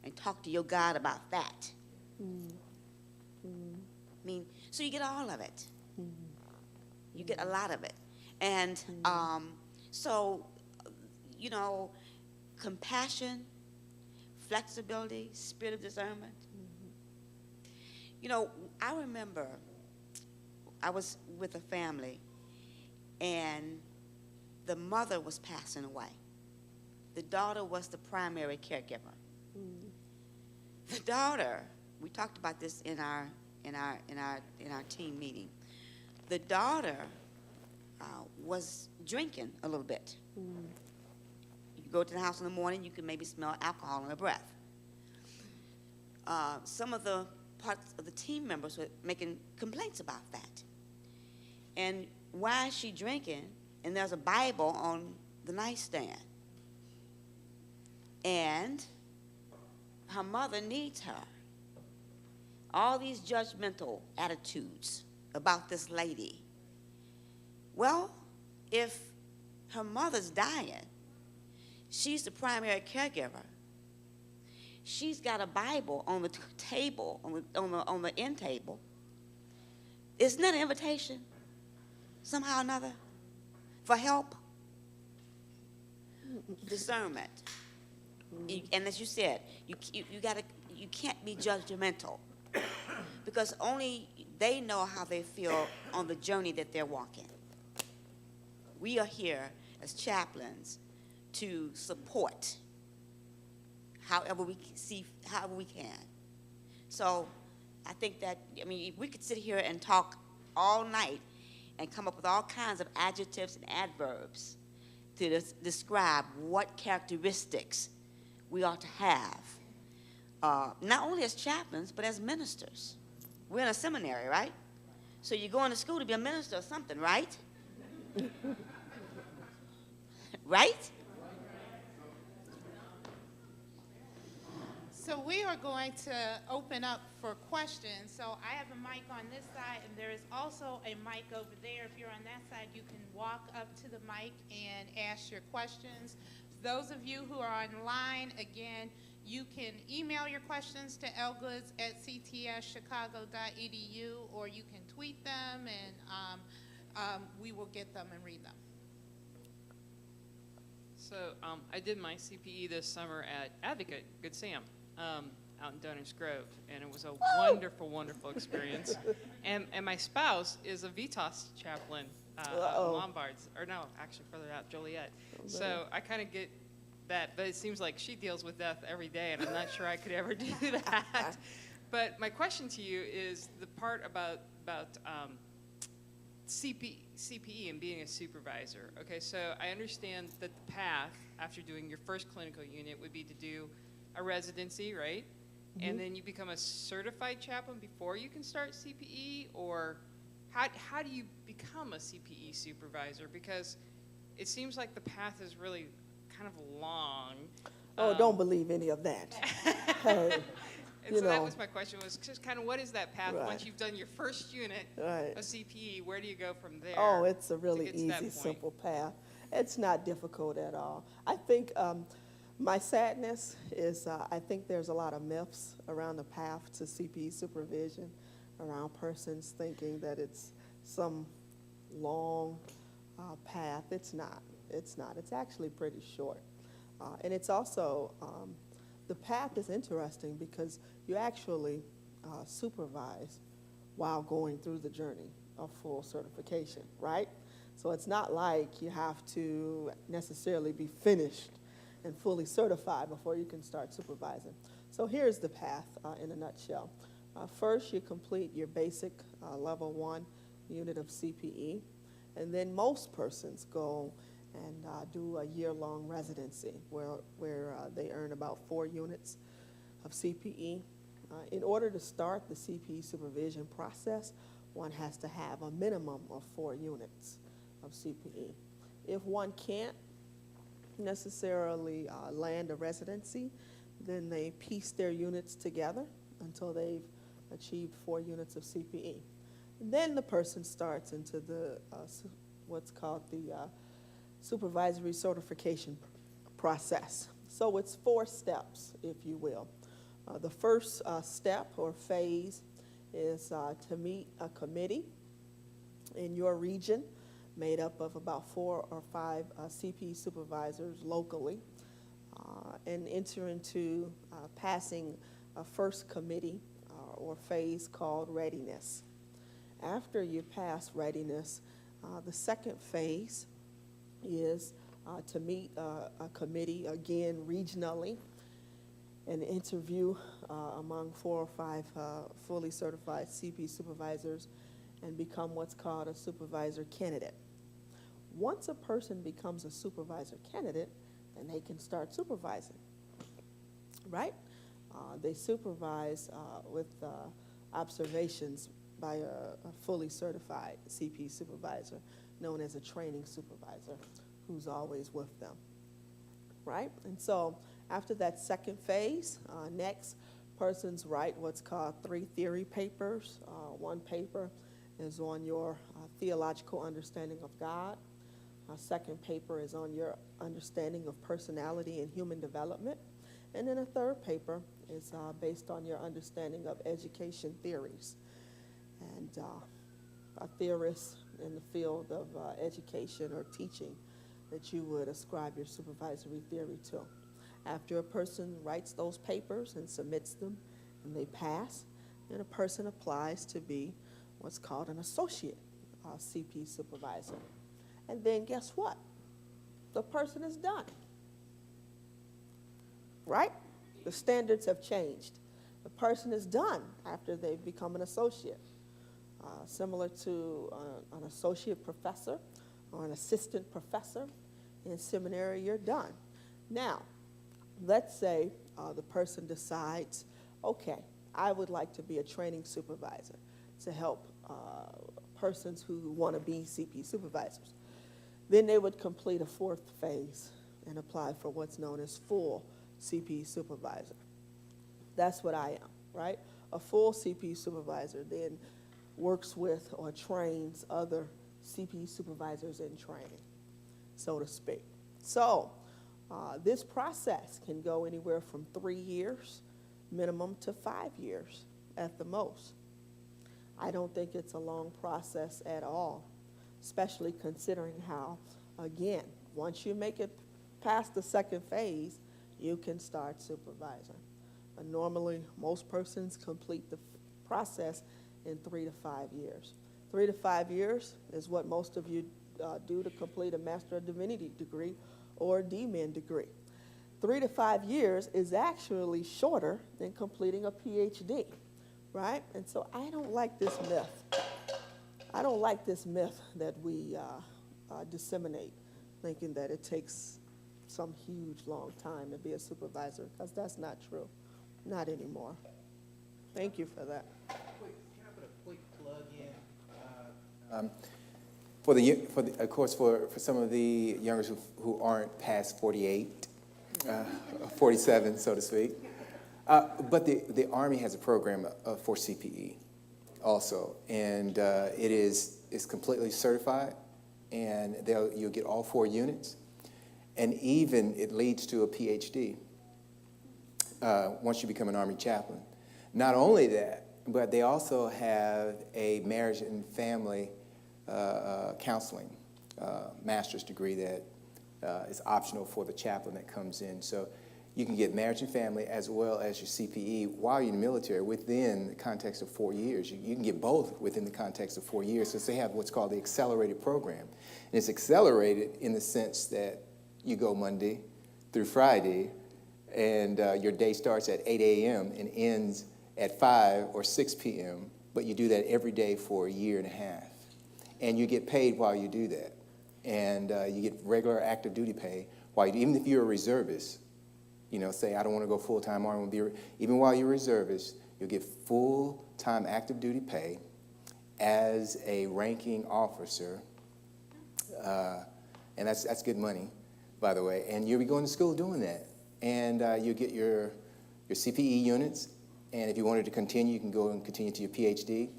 and talk to your God about that. I mean, so you get all of it. You get a lot of it. And so, you know, compassion, flexibility, spirit of discernment. You know, I remember I was with a family, and the mother was passing away. The daughter was the primary caregiver. The daughter, we talked about this in our team meeting. The daughter was drinking a little bit. You go to the house in the morning, you can maybe smell alcohol in her breath. Some of the parts of the team members were making complaints about that. And why is she drinking? And there's a Bible on the nightstand. And her mother needs her. All these judgmental attitudes about this lady. Well, if her mother's dying, she's the primary caregiver. she's got a Bible on the table, on the end table. Isn't that an invitation, somehow or another, for help? Discernment. And as you said, you can't be judgmental, because only they know how they feel on the journey that they're walking. We are here as chaplains to support however we can. So I think that, I mean, we could sit here and talk all night and come up with all kinds of adjectives and adverbs to describe what characteristics we ought to have, not only as chaplains, but as ministers. We're in a seminary, right? So you're going to school to be a minister or something, right? Right? So we are going to open up for questions. So I have a mic on this side, and there is also a mic over there. If you're on that side, you can walk up to the mic and ask your questions. Those of you who are online, again, you can email your questions to elgoods@ctschicago.edu, or you can tweet them, and we will get them and read them. So I did my CPE this summer at Advocate, Good Sam, out in Downers Grove, and it was a wonderful, wonderful experience. And my spouse is a VITAS chaplain out in Lombards, or no, actually further out, Joliet. So I kind of get that, but it seems like she deals with death every day, and I'm not sure I could ever do that. But my question to you is the part about CPE and being a supervisor. Okay, so I understand that the path after doing your first clinical unit would be to do a residency, right? Mm-hmm. And then you become a certified chaplain before you can start CPE, or how do you become a CPE supervisor? Because it seems like the path is really kind of long. Oh, don't believe any of that. And so that was my question, was just kind of what is that path once you've done your first unit of CPE? Where do you go from there? Oh, it's a really easy, simple path. It's not difficult at all. I think my sadness is I think there's a lot of myths around the path to CPE supervision, around persons thinking that it's some long path. It's not. It's not. It's actually pretty short. And it's also, the path is interesting because you actually supervise while going through the journey of full certification, right? So it's not like you have to necessarily be finished and fully certified before you can start supervising. So here's the path in a nutshell. First, you complete your basic level 1 unit of CPE, and then most persons go and do a year-long residency where they earn about 4 units of CPE. In order to start the CPE supervision process, one has to have a minimum of 4 units of CPE. If one can't necessarily land a residency, then they piece their units together until they've achieved 4 units of CPE. And then the person starts into the what's called the supervisory certification process. So it's 4 steps, if you will. The first step or phase is to meet a committee in your region made up of about 4 or 5 CPE supervisors locally and enter into passing a first committee or phase called readiness. After you pass readiness, the second phase is to meet a committee, again, regionally, and interview among 4 or 5 fully certified CPE supervisors and become what's called a supervisor candidate. Once a person becomes a supervisor candidate, then they can start supervising, right? They supervise with observations by a fully certified CPE supervisor known as a training supervisor who's always with them, right? And so after that second phase, next, persons write what's called 3 theory papers. One paper is on your theological understanding of God. Second paper is on your understanding of personality and human development. And then a third paper is based on your understanding of education theories. And a theorist in the field of education or teaching that you would ascribe your supervisory theory to. After a person writes those papers and submits them and they pass, then a person applies to be what's called an associate CP supervisor. And then guess what? The person is done. Right? The standards have changed. The person is done after they've become an associate. Similar to an associate professor or an assistant professor in seminary, you're done. Now, let's say the person decides, okay, I would like to be a training supervisor to help persons who want to be CP supervisors. Then they would complete a fourth phase and apply for what's known as full CP supervisor. That's what I am, right? A full CP supervisor then works with or trains other CP supervisors in training, so to speak. So this process can go anywhere from 3 years minimum to 5 years at the most. I don't think it's a long process at all, especially considering how, again, once you make it past the second phase, you can start supervising. But normally, most persons complete the process in 3 to 5 years. 3 to 5 years is what most of you do to complete a Master of Divinity degree or a DMin degree. 3 to 5 years is actually shorter than completing a PhD, right? And so I don't like this myth. I don't like this myth that we disseminate, thinking that it takes some huge long time to be a supervisor, because that's not true. Not anymore. Thank you for that. Can I put a quick plug in? Of course, for some of the youngers who aren't past 48, 47, so to speak. But the Army has a program for CPE also, and it's completely certified, and you'll get all 4 units, and even it leads to a PhD once you become an Army chaplain. Not only that, but they also have a marriage and family counseling master's degree that is optional for the chaplain that comes in. So you can get marriage and family as well as your CPE while you're in the military within the context of 4 years. You can get both within the context of 4 years, since they have what's called the accelerated program. And it's accelerated in the sense that you go Monday through Friday, and your day starts at 8 a.m. and ends at 5 or 6 p.m., but you do that every day for a year and a half. And you get paid while you do that. And you get regular active duty pay while you do, even if you're a reservist. You know, say, I don't want to go full-time Army. Even while you're a reservist, you'll get full-time active duty pay as a ranking officer. And that's good money, by the way. And you'll be going to school doing that. And you'll get your CPE units. And if you wanted to continue, you can go and continue to your PhD.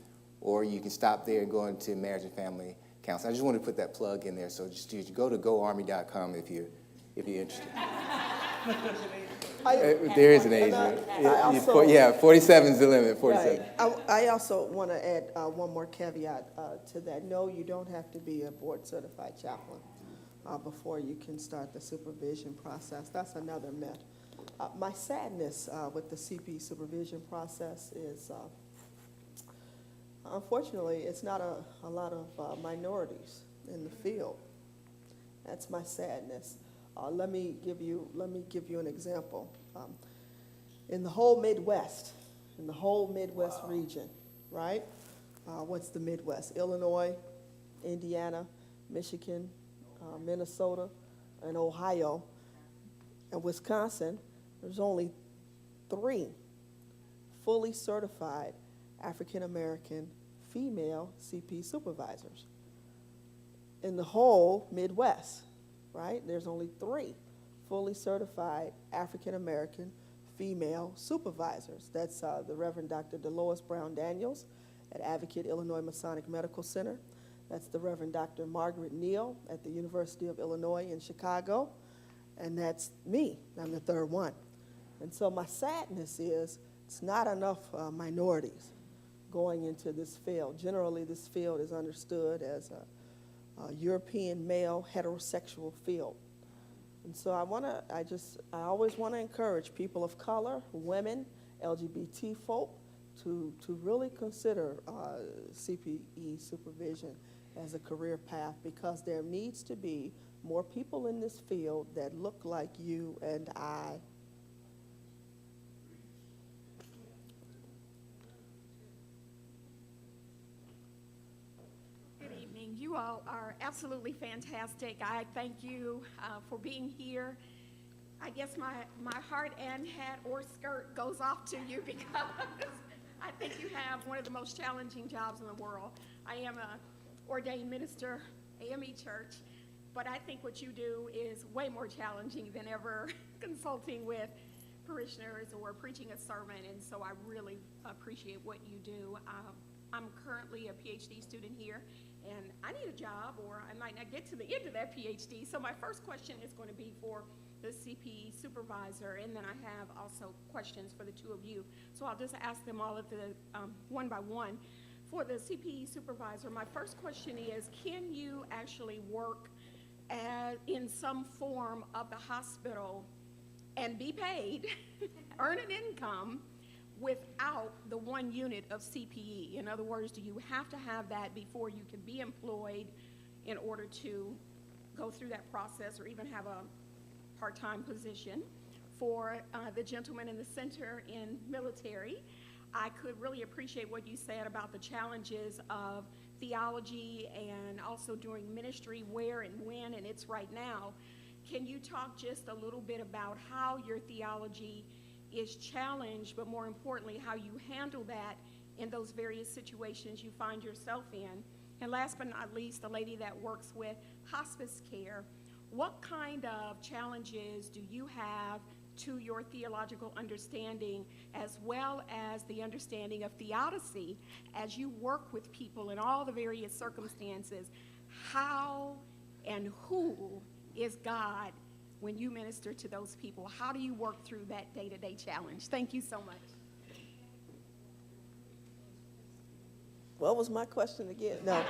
Or you can stop there and go into marriage and family counseling. I just wanted to put that plug in there. So just go to goarmy.com if you're interested. There is an age limit. Yeah, 47 is the limit. 47. Right. I also want to add one more caveat to that. No, you don't have to be a board-certified chaplain before you can start the supervision process. That's another myth. My sadness with the CP supervision process is, unfortunately, it's not a lot of minorities in the field. That's my sadness. Let me give you an example. In the whole Midwest region, right? What's the Midwest? Illinois, Indiana, Michigan, Minnesota, and Ohio, and Wisconsin. There's only 3 fully certified African-American female CP supervisors. In the whole Midwest, right? There's only 3 fully certified African-American female supervisors. That's the Reverend Dr. Dolores Brown Daniels at Advocate Illinois Masonic Medical Center. That's the Reverend Dr. Margaret Neal at the University of Illinois in Chicago. And that's me. I'm the 3rd one. And so my sadness is it's not enough minorities going into this field. Generally, this field is understood as a European male heterosexual field. And so I always want to encourage people of color, women, LGBT folk to really consider CPE supervision as a career path, because there needs to be more people in this field that look like you and I. Good evening. You all are absolutely fantastic. I thank you for being here. I guess my heart and hat or skirt goes off to you because I think you have one of the most challenging jobs in the world. I am an ordained minister, AME Church, but I think what you do is way more challenging than ever consulting with parishioners or preaching a sermon, and so I really appreciate what you do. I'm currently a PhD student here, and I need a job, or I might not get to the end of that PhD. So my first question is going to be for the CPE supervisor, and then I have also questions for the two of you. So I'll just ask them all at the one by one. For the CPE supervisor, my first question is, can you actually work in some form of the hospital and be paid, earn an income, without the 1 unit of CPE? In other words, do you have to have that before you can be employed in order to go through that process or even have a part-time position? For the gentleman in the center in military, I could really appreciate what you said about the challenges of theology and also doing ministry where and when, and it's right now. Can you talk just a little bit about how your theology is challenged, but more importantly, how you handle that in those various situations you find yourself in? And last but not least, the lady that works with hospice care, what kind of challenges do you have to your theological understanding, as well as the understanding of theodicy as you work with people in all the various circumstances? How and who is God when you minister to those people? How do you work through that day-to-day challenge? Thank you so much. What was my question again? No.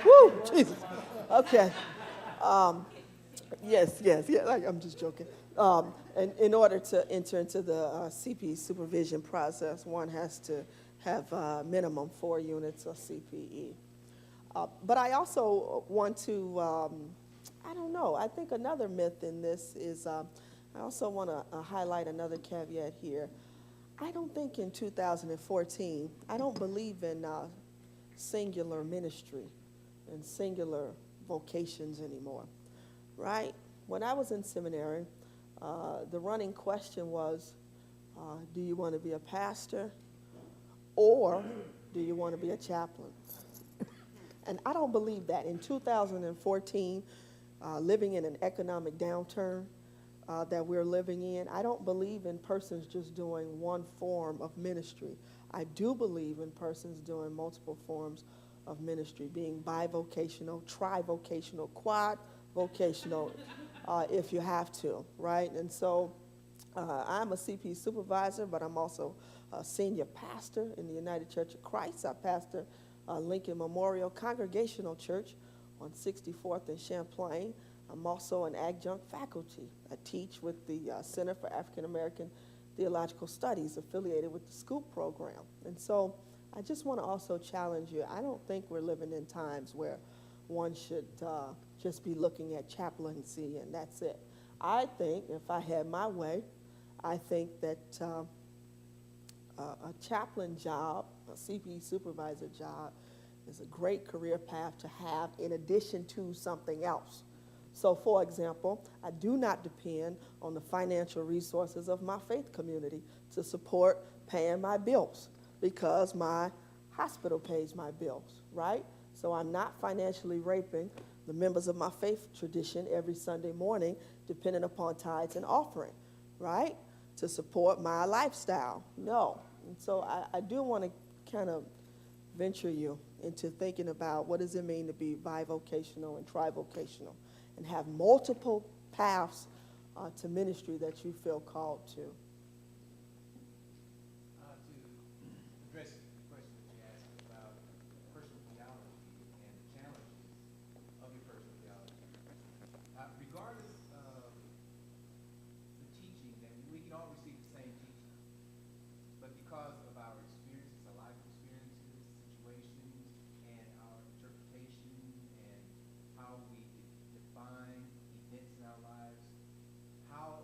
Woo, Jesus. Okay. Yes. I'm just joking. And in order to enter into the CPE supervision process, one has to have minimum 4 units of CPE. But I also want to, I think another myth in this is, I also want to highlight another caveat here. I don't think in 2014, I don't believe in singular ministry and singular vocations anymore, right? When I was in seminary, the running question was, do you want to be a pastor or do you want to be a chaplain? And I don't believe that. In 2014, living in an economic downturn that we're living in, I don't believe in persons just doing one form of ministry. I do believe in persons doing multiple forms of ministry, being bivocational, trivocational, quad-vocational, if you have to, right? And so I'm a CP supervisor, but I'm also a senior pastor in the United Church of Christ. I pastor Lincoln Memorial Congregational Church on 64th and Chaplain. I'm also an adjunct faculty. I teach with the Center for African American Theological Studies, affiliated with the SCOOP program. And so I just want to also challenge you. I don't think we're living in times where one should just be looking at chaplaincy and that's it. I think, if I had my way, I think that a chaplain job, a CPE supervisor job, is a great career path to have in addition to something else. So, for example, I do not depend on the financial resources of my faith community to support paying my bills because my hospital pays my bills, right? So I'm not financially raping the members of my faith tradition every Sunday morning, depending upon tithes and offering, right, to support my lifestyle. No. And so I do want to kind of venture you into thinking about what does it mean to be bivocational and trivocational and have multiple paths to ministry that you feel called to? To address the question that you asked about personal theology and the challenges of your personal theology, regardless of the teaching, that we can all receive the same teaching, but because of our experiences, our life experiences, situations, and our interpretation and how we define events in our lives, how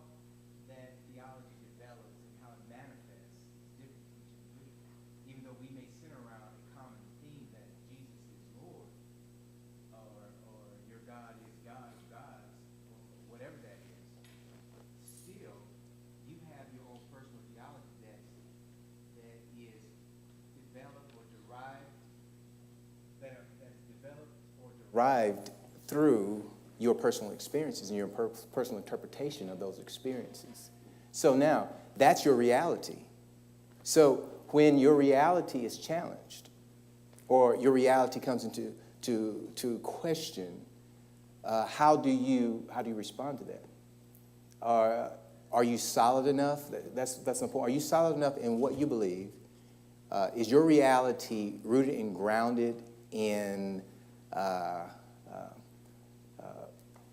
that theology develops and how it manifests is different from each individual. Even though we may center around a common theme that Jesus is Lord, or your God is God, or gods, or whatever that is, still you have your own personal theology that is developed or derived, that's developed or derived through your personal experiences and your personal interpretation of those experiences. So now, that's your reality. So when your reality is challenged, or your reality comes into to question, how do you respond to that? Are you solid enough? That's important. Are you solid enough in what you believe? Is your reality rooted and grounded in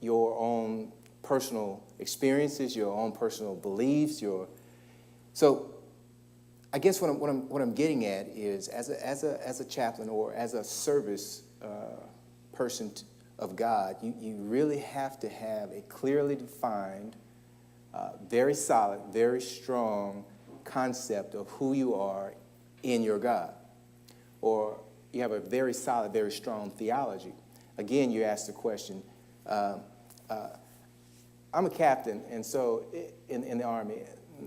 your own personal experiences, your own personal beliefs? So I guess what I'm getting at is, as a chaplain or as a service person of God, you really have to have a clearly defined, very solid, very strong concept of who you are in your God. Or you have a very solid, very strong theology. Again, you asked the question, I'm a captain, and so in the Army,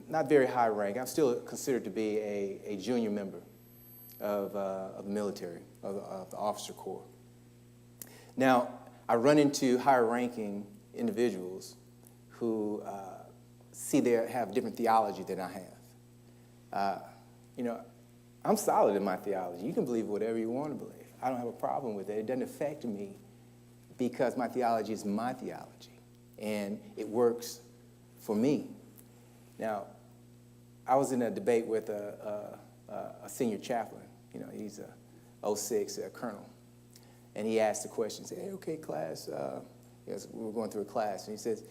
not very high rank. I'm still considered to be a junior member of the military, of the officer corps. Now, I run into higher ranking individuals who have different theology than I have. I'm solid in my theology. You can believe whatever you want to believe. I don't have a problem with it. It doesn't affect me because my theology is my theology, and it works for me. Now, I was in a debate with a senior chaplain. He's a 06, a colonel, and he asked the question. He said, "Hey, okay, class." We were going through a class, and he says,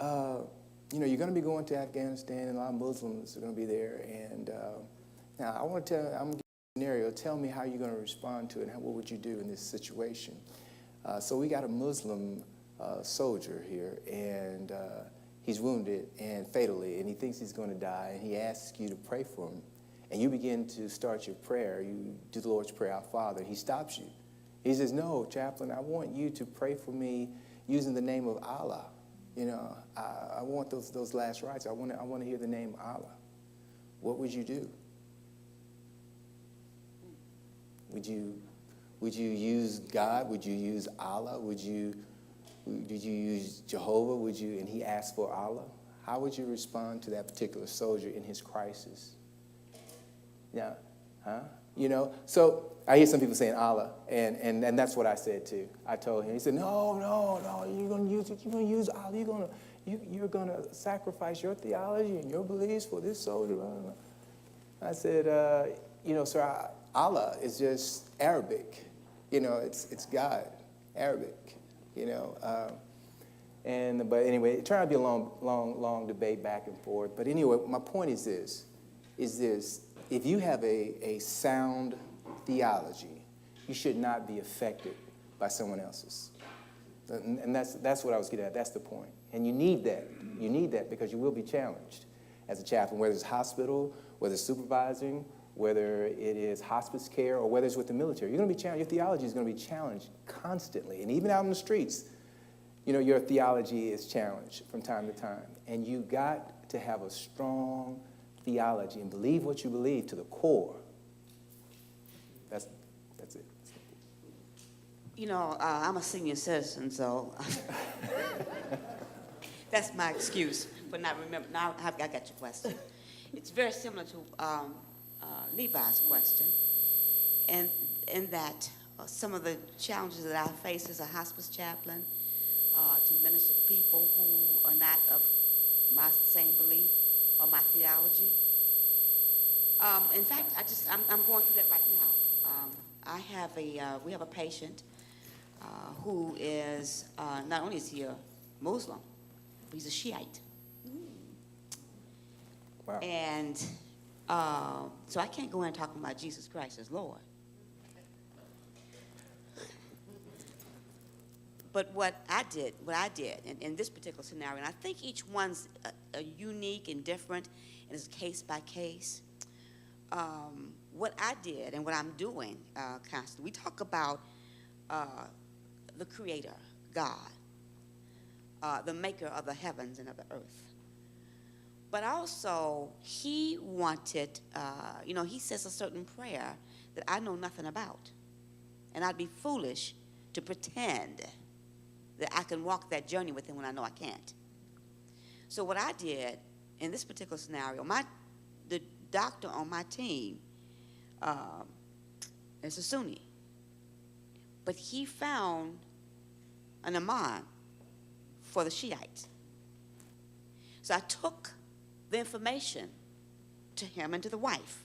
"You're going to be going to Afghanistan, and a lot of Muslims are going to be there. And now I'm going to give you a scenario. Tell me how you're going to respond to it, and what would you do in this situation?" So we got a Muslim soldier here, and he's wounded and fatally, and he thinks he's going to die, and he asks you to pray for him. And you begin to start your prayer. You do the Lord's Prayer, Our Father. He stops you. He says, "No, chaplain, I want you to pray for me using the name of Allah. I want those last rites. I want to hear the name Allah." What would you do? Would you use God? Would you use Allah? Did you use Jehovah? And he asked for Allah? How would you respond to that particular soldier in his crisis? Yeah, huh? So I hear some people saying Allah, and that's what I said too. I told him. He said, no, you're going to use Allah. You're going to sacrifice your theology and your beliefs for this soldier. I said, sir, Allah is just Arabic. It's God, Arabic. But anyway, it turned out to be a long debate back and forth. But anyway, my point is this: if you have a sound theology, you should not be affected by someone else's. And that's what I was getting at. That's the point. And you need that. You need that because you will be challenged as a chaplain, whether it's hospital, whether it's supervising, whether it is hospice care, or whether it's with the military. You're going to be challenged. Your theology is going to be challenged constantly. And even out in the streets, your theology is challenged from time to time. And you got to have a strong theology and believe what you believe to the core. That's it. I'm a senior citizen, so that's my excuse for not remembering. Now I got your question. It's very similar to Levi's question, and in that some of the challenges that I face as a hospice chaplain to minister to people who are not of my same belief or my theology. In fact, I'm going through that right now. We have a patient who is, not only is he a Muslim, but he's a Shiite. Wow. And so I can't go in talking about Jesus Christ as Lord. But what I did in this particular scenario, and I think each one's a unique and different, and it's case by case. What I did and what I'm doing constantly, we talk about the Creator, God, the maker of the heavens and of the earth. But also, he wanted, he says a certain prayer that I know nothing about. And I'd be foolish to pretend that I can walk that journey with him when I know I can't. So what I did in this particular scenario, the doctor on my team is a Sunni. But he found an imam for the Shiites. So I took the information to him and to the wife.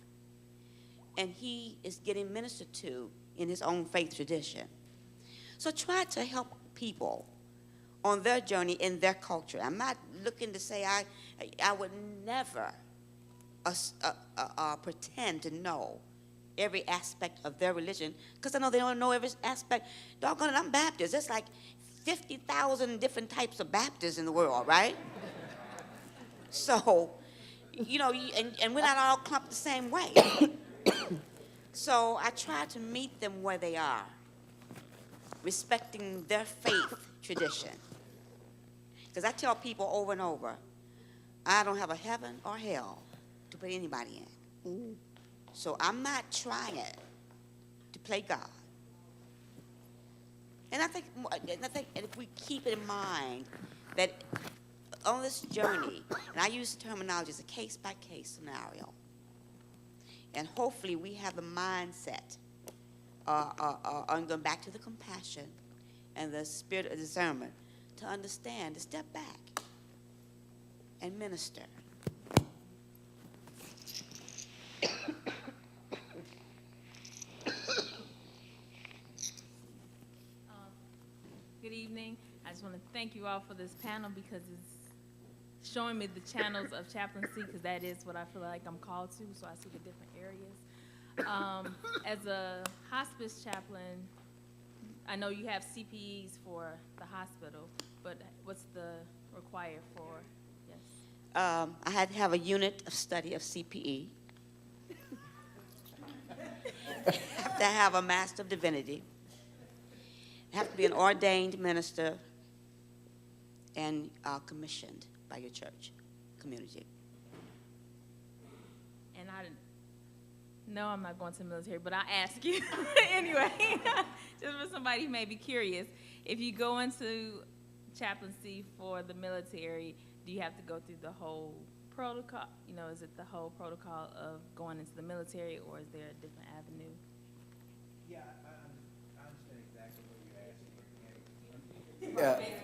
And he is getting ministered to in his own faith tradition. So try to help people on their journey in their culture. I'm not looking to say I would never pretend to know every aspect of their religion, because I know they don't know every aspect. Doggone it, I'm Baptist. There's like 50,000 different types of Baptists in the world, right? So, and we're not all clumped the same way. So I try to meet them where they are, respecting their faith tradition. Because I tell people over and over, I don't have a heaven or hell to put anybody in. So I'm not trying to play God. And I think if we keep it in mind that on this journey, and I use the terminology as a case-by-case scenario, and hopefully we have the mindset on going back to the compassion and the spirit of discernment to understand, to step back and minister. Good evening. I just want to thank you all for this panel because it's showing me the channels of chaplaincy, because that is what I feel like I'm called to, so I see the different areas. As a hospice chaplain, I know you have CPEs for the hospital, but what's the required for, yes? I had to have a unit of study of CPE. Have to have a Master of Divinity. Have to be an ordained minister and commissioned by your church community. And no, I'm not going to the military, but I ask you anyway, just for somebody who may be curious, if you go into chaplaincy for the military, do you have to go through the whole protocol? Is it the whole protocol of going into the military, or is there a different avenue? Yeah, I understand exactly what you're asking.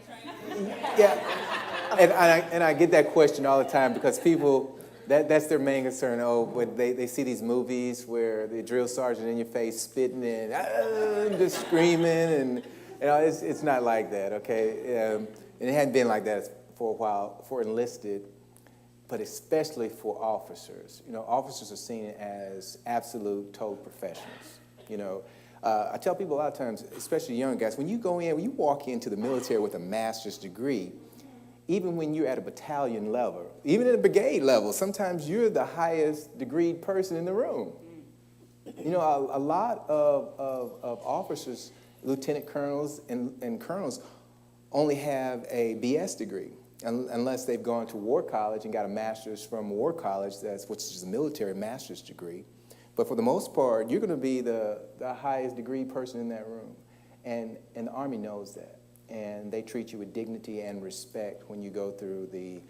Yeah, and I get that question all the time because people, that's their main concern. Oh, when they see these movies where the drill sergeant in your face spitting and just screaming, and it's not like that, okay? And it hadn't been like that for a while for enlisted, but especially for officers. Officers are seen as absolute total professionals. I tell people a lot of times, especially young guys, when you walk into the military with a master's degree, even when you're at a battalion level, even at a brigade level, sometimes you're the highest degreed person in the room. A lot of officers, lieutenant colonels and colonels, only have a BS degree, unless they've gone to war college and got a master's from war college, which is a military master's degree. But for the most part, you're going to be the highest degree person in that room. And the Army knows that. And they treat you with dignity and respect when you go through the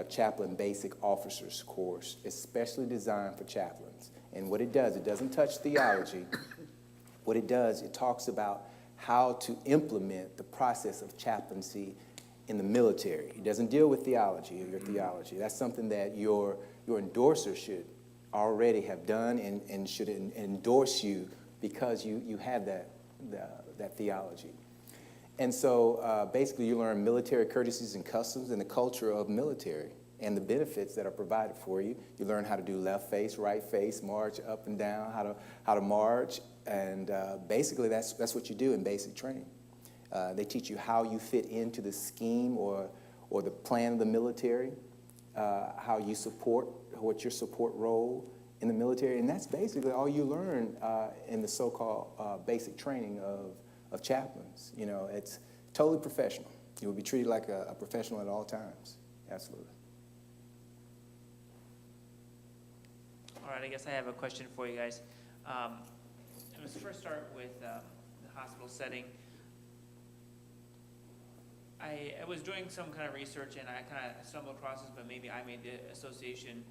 chaplain basic officers course, especially designed for chaplains. And what it does, it doesn't touch theology. What it does, it talks about how to implement the process of chaplaincy in the military. It doesn't deal with theology or your theology. That's something that your endorser should already have done and should endorse you because you have that theology. And so basically you learn military courtesies and customs and the culture of military and the benefits that are provided for you. You learn how to do left face, right face, march up and down, how to march, and basically that's what you do in basic training. They teach you how you fit into the scheme or the plan of the military, how you support, what's your support role in the military, and that's basically all you learn in the so-called basic training of chaplains. You know, it's totally professional. You will be treated like a professional at all times. Absolutely. All right, I guess I have a question for you guys. Let's first start with the hospital setting. I was doing some kind of research and I kind of stumbled across this, but maybe I made the association.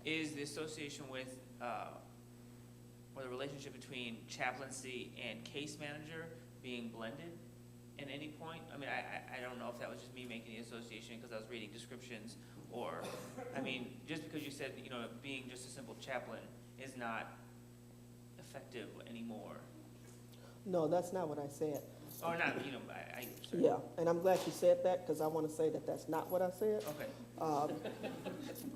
Is the association with, or the relationship between chaplaincy and case manager being blended at any point? I mean, I don't know if that was just me making the association because I was reading descriptions, or, I mean, just because you said, you know, being just a simple chaplain is not effective anymore. No, that's not what I said. Or not, you know, sorry. Yeah, and I'm glad you said that because I want to say that that's not what I said. Okay.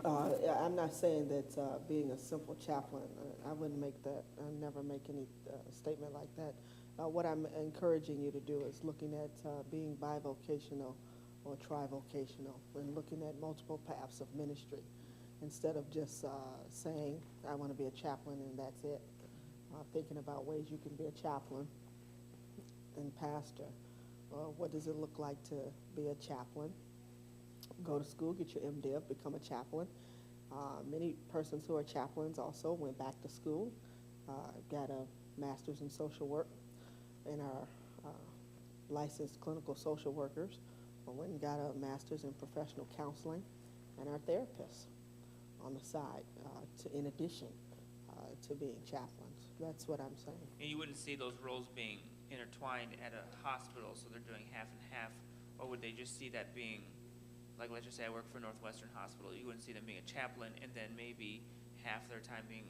I'm not saying that being a simple chaplain, I wouldn't make that, I never make any statement like that. What I'm encouraging you to do is looking at being bivocational or trivocational and looking at multiple paths of ministry instead of just saying, I want to be a chaplain and that's it. Thinking about ways you can be a chaplain and pastor. What does it look like to be a chaplain? Go to school, get your MDiv, become a chaplain. Many persons who are chaplains also went back to school, got a master's in social work, and are licensed clinical social workers, went and got a master's in professional counseling, and are therapists on the side, in addition to being chaplains. That's what I'm saying. And you wouldn't see those roles being intertwined at a hospital, so they're doing half and half, or would they just see that being, like, let's just say I work for Northwestern Hospital, you wouldn't see them being a chaplain and then maybe half their time being...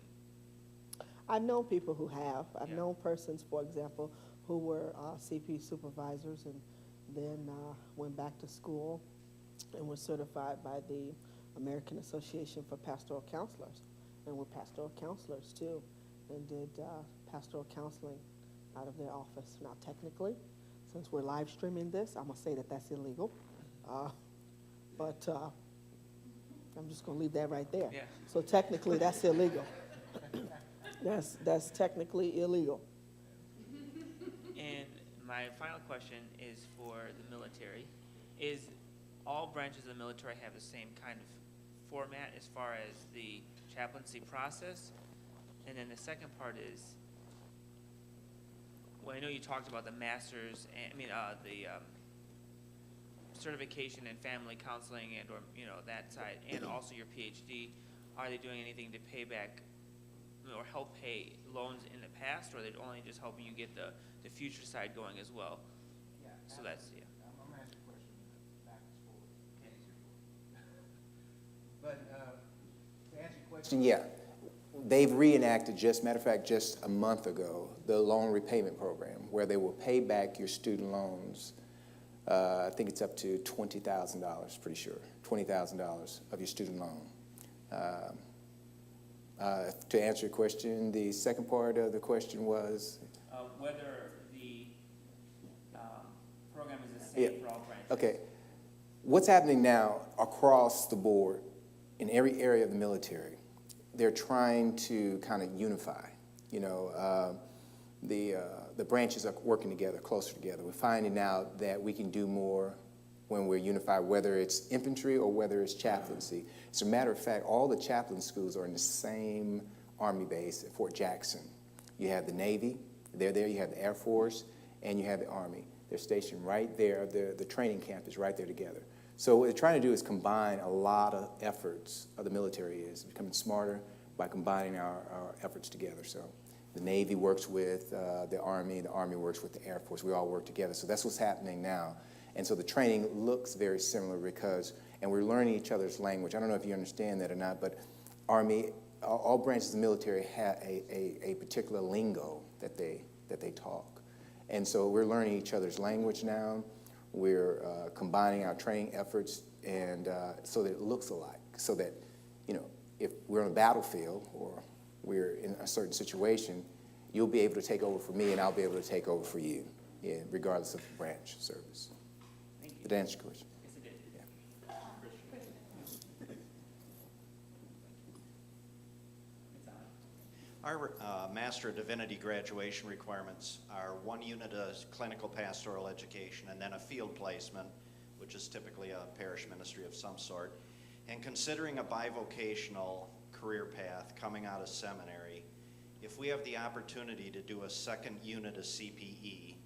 I've known people who have. I've Yeah. known persons, for example, who were CP supervisors and then went back to school and were certified by the American Association for Pastoral Counselors and were pastoral counselors too and did pastoral counseling out of their office. Now technically, since we're live streaming this, I'm going to say that that's illegal. But I'm just going to leave that right there. Yeah. So technically, that's illegal. That's technically illegal. And my final question is for the military. Is all branches of the military have the same kind of format as far as the chaplaincy process? And then the second part is, well, I know you talked about the master's, the certification in family counseling and, or, you know, that side, and also your PhD. Are they doing anything to pay back or help pay loans in the past, or are they only just helping you get the future side going as well? Yeah. So that's, yeah. I'm going to ask a question backwards forward. But to answer your question, yeah, they've reenacted, matter of fact, just a month ago, the loan repayment program, where they will pay back your student loans. I think it's up to $20,000, pretty sure, $20,000 of your student loan. To answer your question, the second part of the question was? Whether the program is the same for all branches. Okay. What's happening now across the board in every area of the military, they're trying to kind of unify. You know, the branches are working together, closer together. We're finding out that we can do more when we're unified, whether it's infantry or whether it's chaplaincy. As a matter of fact, all the chaplain schools are in the same Army base at Fort Jackson. You have the Navy, they're there, you have the Air Force, and you have the Army. They're stationed right there. The training camp is right there together. So what they're trying to do is combine a lot of efforts of the military is becoming smarter by combining our efforts together. So the Navy works with the Army works with the Air Force. We all work together. So that's what's happening now. And so the training looks very similar because, and we're learning each other's language. I don't know if you understand that or not, but Army, all branches of the military have a particular lingo that they talk. And so we're learning each other's language now. We're combining our training efforts and so that it looks alike, so that, you know, if we're on a battlefield or we're in a certain situation, you'll be able to take over for me and I'll be able to take over for you, yeah, regardless of branch service. Thank you. Did that answer your question? Yes, it did. Yeah. Our Master of Divinity graduation requirements are 1 unit of clinical pastoral education and then a field placement, which is typically a parish ministry of some sort. And considering a bivocational career path coming out of seminary, if we have the opportunity to do a 2nd unit of CPE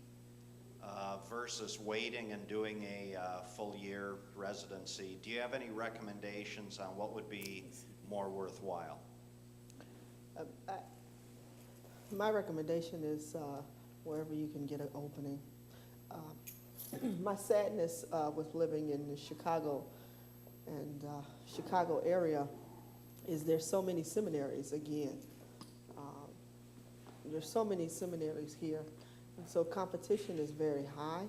versus waiting and doing a full year residency, do you have any recommendations on what would be more worthwhile? My recommendation is wherever you can get an opening. My sadness with living in the Chicago and Chicago area is there's so many seminaries again. There's so many seminaries here, and so competition is very high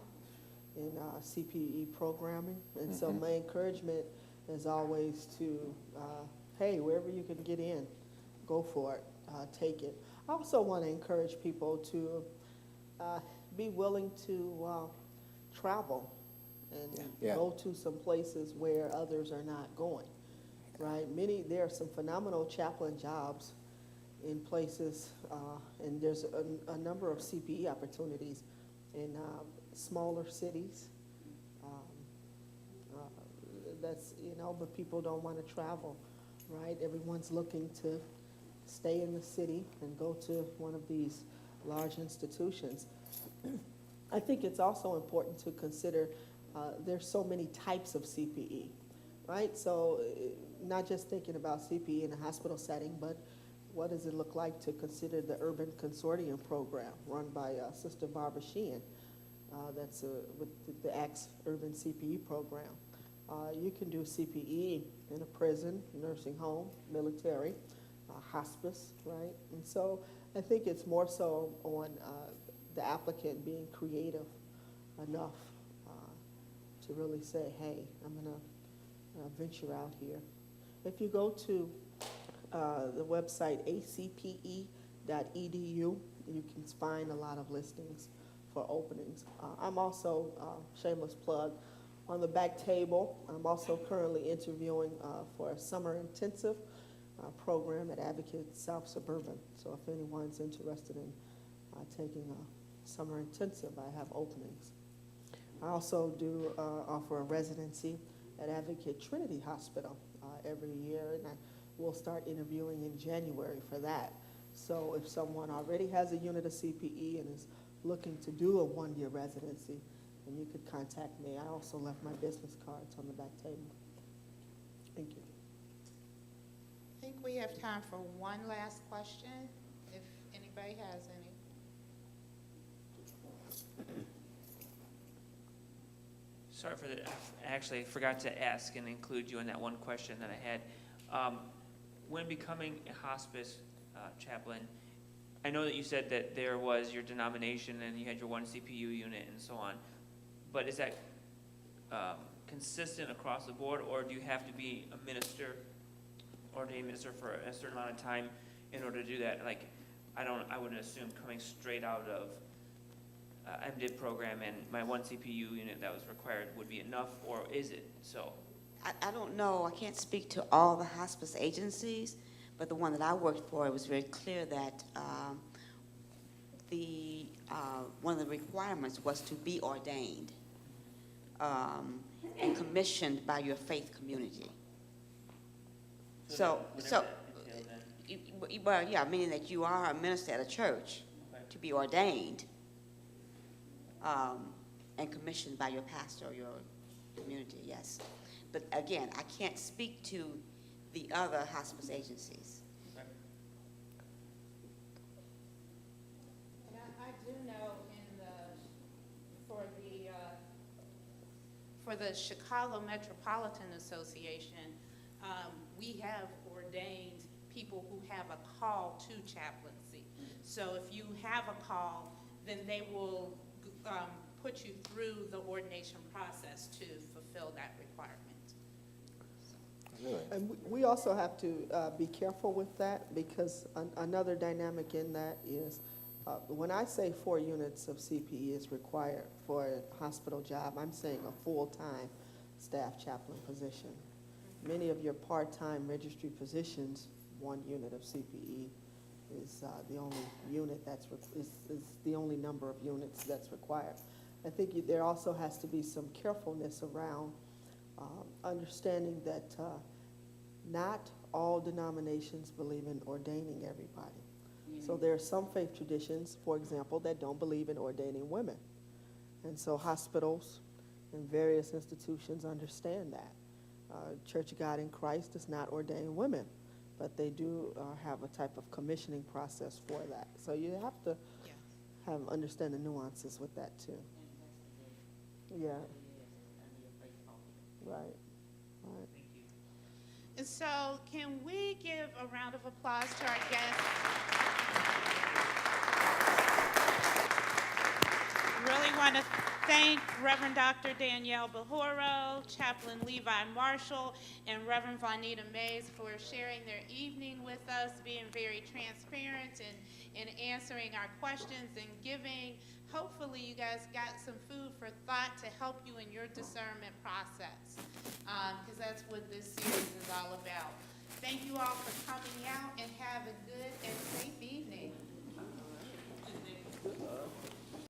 in CPE programming. And so my encouragement is always to, hey, wherever you can get in, go for it, take it. I also want to encourage people to be willing to travel and go to some places where others are not going, right? There are some phenomenal chaplain jobs in places, and there's a number of CPE opportunities in smaller cities. That's, you know, but people don't want to travel, right? Everyone's looking to stay in the city and go to one of these large institutions. I think it's also important to consider there's so many types of CPE, right? So not just thinking about CPE in a hospital setting, but what does it look like to consider the Urban Consortium program run by Sister Barbara Sheehan? That's with the ACTS Urban CPE program. You can do CPE in a prison, nursing home, military, hospice, right? And so I think it's more so on the applicant being creative enough to really say, hey, I'm going to venture out here. If you go to the website acpe.edu, you can find a lot of listings for openings. I'm also, shameless plug, on the back table. I'm also currently interviewing for a summer intensive program at Advocate South Suburban. So if anyone's interested in taking a summer intensive, I have openings. I also do offer a residency at Advocate Trinity Hospital every year, and I will start interviewing in January for that. So if someone already has a unit of CPE and is looking to do a 1-year residency, then you could contact me. I also left my business cards on the back table. Thank you. I think we have time for one last question, if anybody has any. Sorry for that. I actually forgot to ask and include you in that one question that I had. When becoming a hospice chaplain, I know that you said that there was your denomination and you had your 1 CPU unit and so on, but is that consistent across the board, or do you have to be a minister, ordained minister for a certain amount of time in order to do that? Like, I wouldn't assume coming straight out of MDiv program and my 1 CPU unit that was required would be enough, or is it so? I don't know, I can't speak to all the hospice agencies, but the one that I worked for, it was very clear that one of the requirements was to be ordained and commissioned by your faith community. Well, yeah, meaning that you are a minister at a church to be ordained and commissioned by your pastor or your community, yes. But again, I can't speak to the other hospice agencies. And I do know for the for the Chicago Metropolitan Association, we have ordained people who have a call to chaplaincy. So if you have a call, then they will put you through the ordination process to fulfill that requirement. Really? And we also have to be careful with that, because another dynamic in that is, when I say 4 units of CPE is required for a hospital job, I'm saying a full-time staff chaplain position. Many of your part-time registry positions, 1 unit of CPE is the only unit is the only number of units that's required. I think there also has to be some carefulness around understanding that not all denominations believe in ordaining everybody. So there are some faith traditions, for example, that don't believe in ordaining women. And so hospitals and various institutions understand that. Church of God in Christ does not ordain women, but they do have a type of commissioning process for that. So you have to understand the nuances with that too. Yeah. Right. Right. And so can we give a round of applause to our guests? Really want to thank Reverend Dr. Danielle Buhuro, Chaplain Levi Marshall, and Reverend Vuanita Mays for sharing their evening with us, being very transparent and answering our questions and giving. Hopefully you guys got some food for thought to help you in your discernment process, because that's what this series is all about. Thank you all for coming out, and have a good and safe evening.